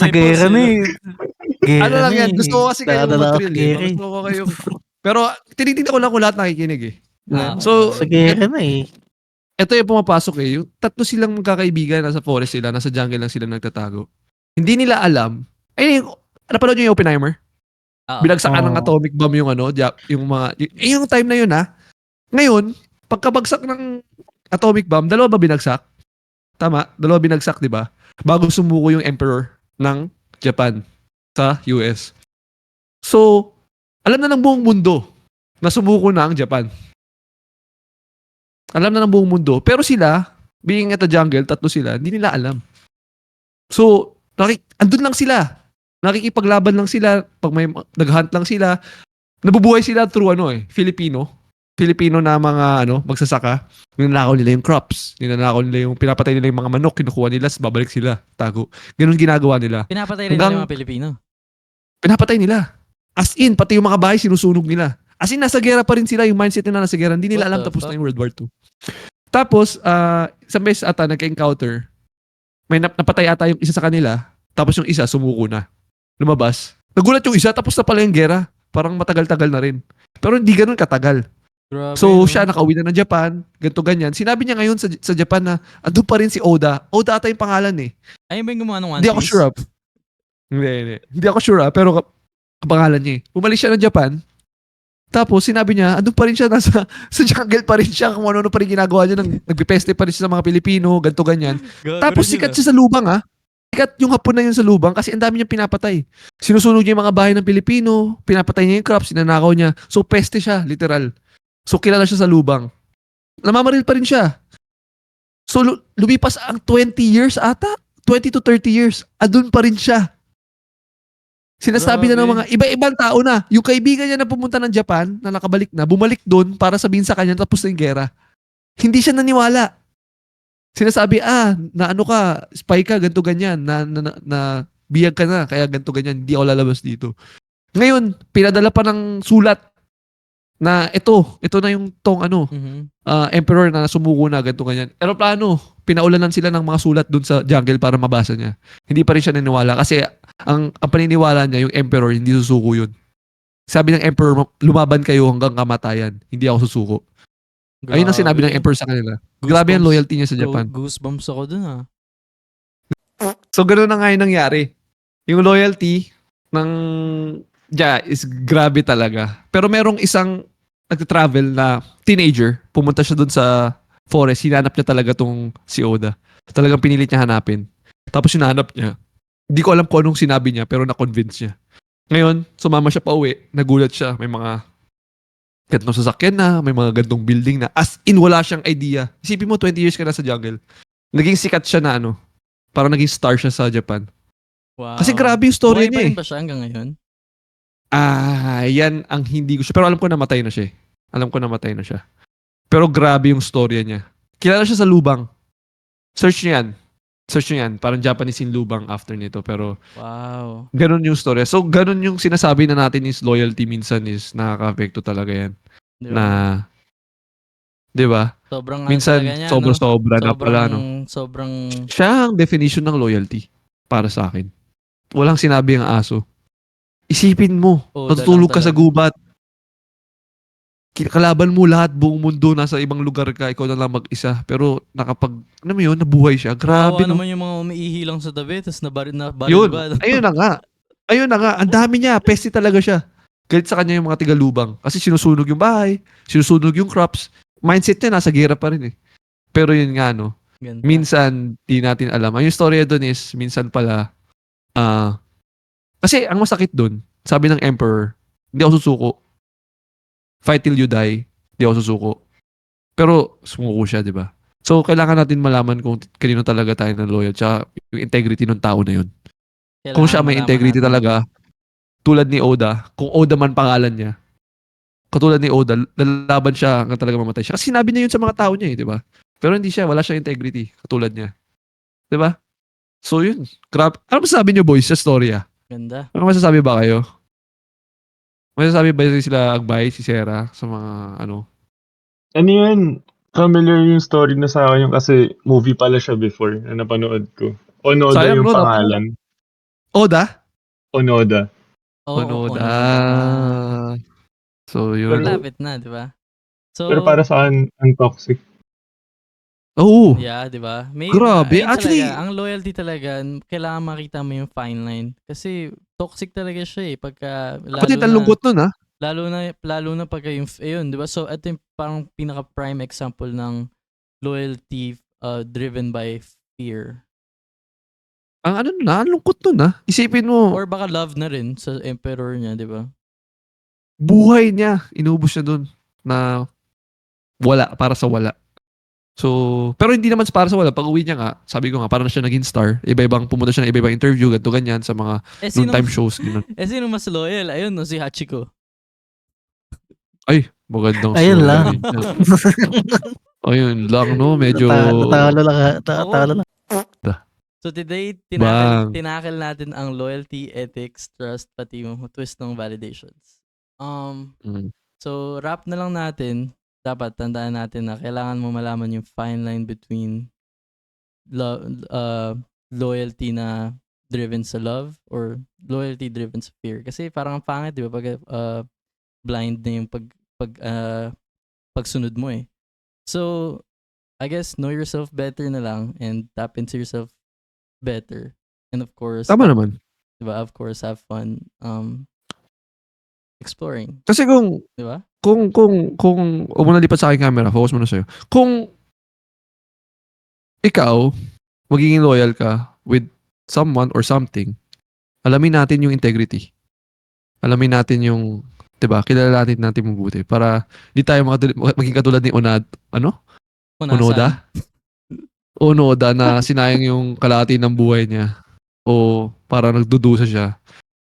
gera na eh. Ano lang yan? Gusto ko kasi kayo mag-thrill eh. Gusto ko kayo. Pero tinitingnan ko lang kung lahat nakikinig eh. So, Sa gera na eh. ito yung pumapasok eh. Yung tatlo silang magkakaibigan, nasa forest sila, nasa jungle lang sila nagtatago. Hindi nila alam. Ay, napanood nyo yung Oppenheimer? Binagsakan ng Oo. atomic bomb yung ano, yung mga, yung time na yun Ngayon, pagkabagsak ng atomic bomb, dalawa ba binagsak? Tama, dalawa binagsak, di ba? Bago sumuko yung emperor ng Japan sa US. So, alam na ng buong mundo na sumuko na ang Japan. Alam na ng buong mundo. Pero sila, being at the jungle, 3 sila, hindi nila alam. So, andun lang sila. Nakikipaglaban lang sila. Pag may nag-hunt lang sila. Nabubuhay sila through Filipino na mga magsasaka. Ninanakaw nila yung crops. Ninanakaw nila yung pinapatay nila yung mga manok. Kinukuha nila, babalik sila. Tago. Ganun ginagawa nila. Pinapatay rin nila yung mga Pilipino. Pinapatay nila. As in, pati yung mga bahay sinusunog nila. As in, nasa gera pa rin sila. Yung mindset nila nasa gera. Hindi nila What alam the tapos fuck? na yung World War II. Tapos, isang beses ata nagka-encounter. May napatay ata yung isa sa kanila. Tapos yung isa sumuko na. Lumabas. Nagulat yung isa tapos na pala yung gera. Parang matagal-tagal na rin. Pero hindi ganun katagal. Grabe, So, no? siya nakauwi na ng Japan. Ganto ganyan. Sinabi niya ngayon sa Japan na andun pa rin si Oda. Oda ata yung pangalan eh. Ayun ba yung gumawa ng One Hindi ako Piece? sure. Hindi. Hindi ako sure pero kapangalan niya eh. Umalis siya ng Japan. Tapos sinabi niya, andun pa rin siya sa jungle pa rin siya kung ano pa rin ginagawa niya. Nagpipeste pa rin siya sa mga Pilipino, ganto ganyan. Tapos sikat siya sa lubang Sikat yung hapon na yun sa lubang kasi ang dami niyang pinapatay. Sinusunog niya yung mga bahay ng Pilipino, pinapatay niya yung crops, sinanakaw niya. So peste siya, literal. So kilala siya sa lubang. Namamaril pa rin siya. So lumipas ang 20 years ata. 20 to 30 years. Andun pa rin siya. Sinasabi na ng mga iba-ibang tao na. Yung kaibigan niya na pumunta ng Japan, na nakabalik na, bumalik doon para sabihin sa kanya tapos na yung gera. Hindi siya naniwala. Sinasabi, na ano ka, spy ka, ganto ganyan, na biyag ka na, kaya ganto ganyan, hindi ako lalabas dito. Ngayon, pinadala pa ng sulat na ito na yung emperor na sumuko na, ganto ganyan. Aeroplano, pinaulanan sila ng mga sulat dun sa jungle para mabasa niya. Hindi pa rin siya naniwala kasi ang paniniwala niya, yung emperor, hindi susuko yun. Sabi ng emperor, lumaban kayo hanggang kamatayan, hindi ako susuko. Ayun ang sinabi ng emperor sa kanila. Grabe ang loyalty niya sa Japan. Goosebumps ako dun So, gano'n na nga yung nangyari. Yung loyalty ng is grabe talaga. Pero merong isang nag-travel na teenager, pumunta siya dun sa forest, hinanap niya talaga tong si Oda. Talagang pinilit niya hanapin. Tapos hinanap niya. Hindi ko alam kung anong sinabi niya, pero na-convince niya. Ngayon, sumama siya pa uwi, nagulat siya. May mga gantong sasakyan na, may mga gantong building na. As in, wala siyang idea. Isipin mo, 20 years ka na sa jungle. Naging sikat siya na parang naging star siya sa Japan. Wow. Kasi grabe yung story Buhay niya pa eh. rin ba siya hanggang ngayon? Yan ang hindi ko siya. Pero alam ko namatay na siya. Pero grabe yung storya niya. Kilala siya sa lubang. Search niyo yan. Parang Japanese in lubang after nito. Pero Wow. ganun yung storya. So ganun yung sinasabi na natin is loyalty minsan is nakaka-apekto talaga yan. Di ba? Na, di ba? Sobrang Minsan talaga niya, sobra na pala. Sobrang Siya ang definition ng loyalty para sa akin. Walang sinabi ang aso. Isipin mo, natutulog ka sa gubat. Kalaban mo lahat, buong mundo, nasa ibang lugar ka, ikaw na lang mag-isa. Pero nabuhay siya. Grabe, no? naman yung mga umiihi lang sa tabi, tapos nabaril Yun, ba? ayun na nga. Ang dami niya, peste talaga siya. Galit sa kanya yung mga tigalubang. Kasi sinusunog yung bahay, sinusunog yung crops. Mindset niya, nasa gera pa rin eh. Pero yun nga, Ganda. minsan, di natin alam. Ang yung storya doon is, minsan pala, kasi ang masakit doon, sabi ng emperor, hindi ako susuko. Fight till you die, hindi ako susuko. Pero, sumuko siya, di ba? So, kailangan natin malaman kung kanino talaga tayo na loyal, tsaka yung integrity ng tao na yun. Kung siya may Kailangan integrity malaman natin. talaga, tulad ni Oda, kung Oda man pangalan niya, katulad ni Oda, lalaban siya hanggang talaga mamatay siya. Kasi sinabi niya yun sa mga tao niya di ba? Pero hindi siya, wala siyang integrity, katulad niya. Di ba? So yun, grabe. Ano masasabi niyo boys sa storya? Ganda. Ano masasabi ba kayo? Masasabi ba sila Agbay, si Sarah, sa mga ano? Ano yun? Familiar yung story na sa akin yung kasi movie pala siya before na napanood ko. Onoda Sayang, yung no? pangalan. Oda? Onoda. Oo, Onoda. Onoda. So yun. Pero- Lapit na, di ba? So, Pero para sa akin, ang toxic. Oo. Yeah, di ba? Grabe. ayun Actually- talaga, ang loyalty talaga, kailangan makita mo yung fine line. Kasi toxic talaga siya eh. Pagka, Kapatid, ang lungkot nun, lalo na pagka yung, ayun, di ba? So, ito yung parang pinaka-prime example ng loyalty driven by fear. Ang ano na, ang lungkot nun Isipin mo, Or baka love na rin sa emperor niya, di ba? buhay niya, inubos niya dun na wala, para sa wala. So, pero hindi naman para sa wala. Pag uwi niya nga, sabi ko nga, parang na siya naging star. Iba-ibang, pumunta siya ng iba-ibang interview, ganito ganyan, sa mga noontime shows. Ganun. Sino mas loyal? Ayun, no, si Hachiko. Ay, magandang Ayun story. lang. Ayun lang, no? Medyo... Natalo lang. Natalo lang. So today, Bang. tinakil natin ang loyalty, ethics, trust, pati yung twist ng validations. Mm. So wrap na lang natin, dapat tandaan natin na kailangan mo malaman yung fine line between loyalty na driven sa love or loyalty driven sa fear. Kasi parang ang pangit, di ba? Pag blind na yung pagsunod mo eh. So, I guess know yourself better na lang and tap into yourself better. And of course, Tama naman. diba? Of course, have fun exploring, Kasi kung diba? huwag mo na lipat sa aking camera, focus mo na sa'yo. Kung ikaw, magiging loyal ka with someone or something, alamin natin yung integrity. Alamin natin yung, diba, kilalanin natin mabuti para di tayo maging katulad ni Onoda? Onoda na sinayang yung kalahati ng buhay niya o para nagdudusa siya.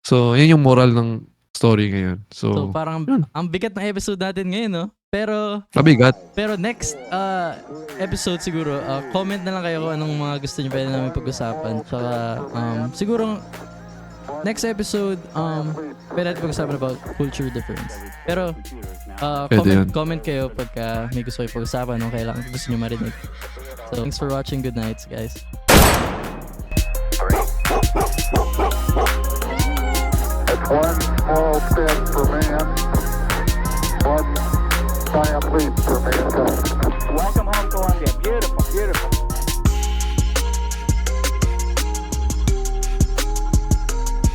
So, yan yung moral ng story ngayon. So So, parang yun. ang bigat ng episode natin ngayon, no? Pero mabigat. next episode siguro, comment na lang kayo kung anong mga gusto niyo pwede namin pag-usapan. Tsaka siguro next episode, pwede natin pag-usapan about culture difference. Pero Pwede comment kayo pagka may gusto kayo pag-usapan o kailangan gusto niyo marinig. So thanks for watching. Good nights, guys. It's one small step for man, one giant leap for mankind. Welcome home, Columbia. Beautiful.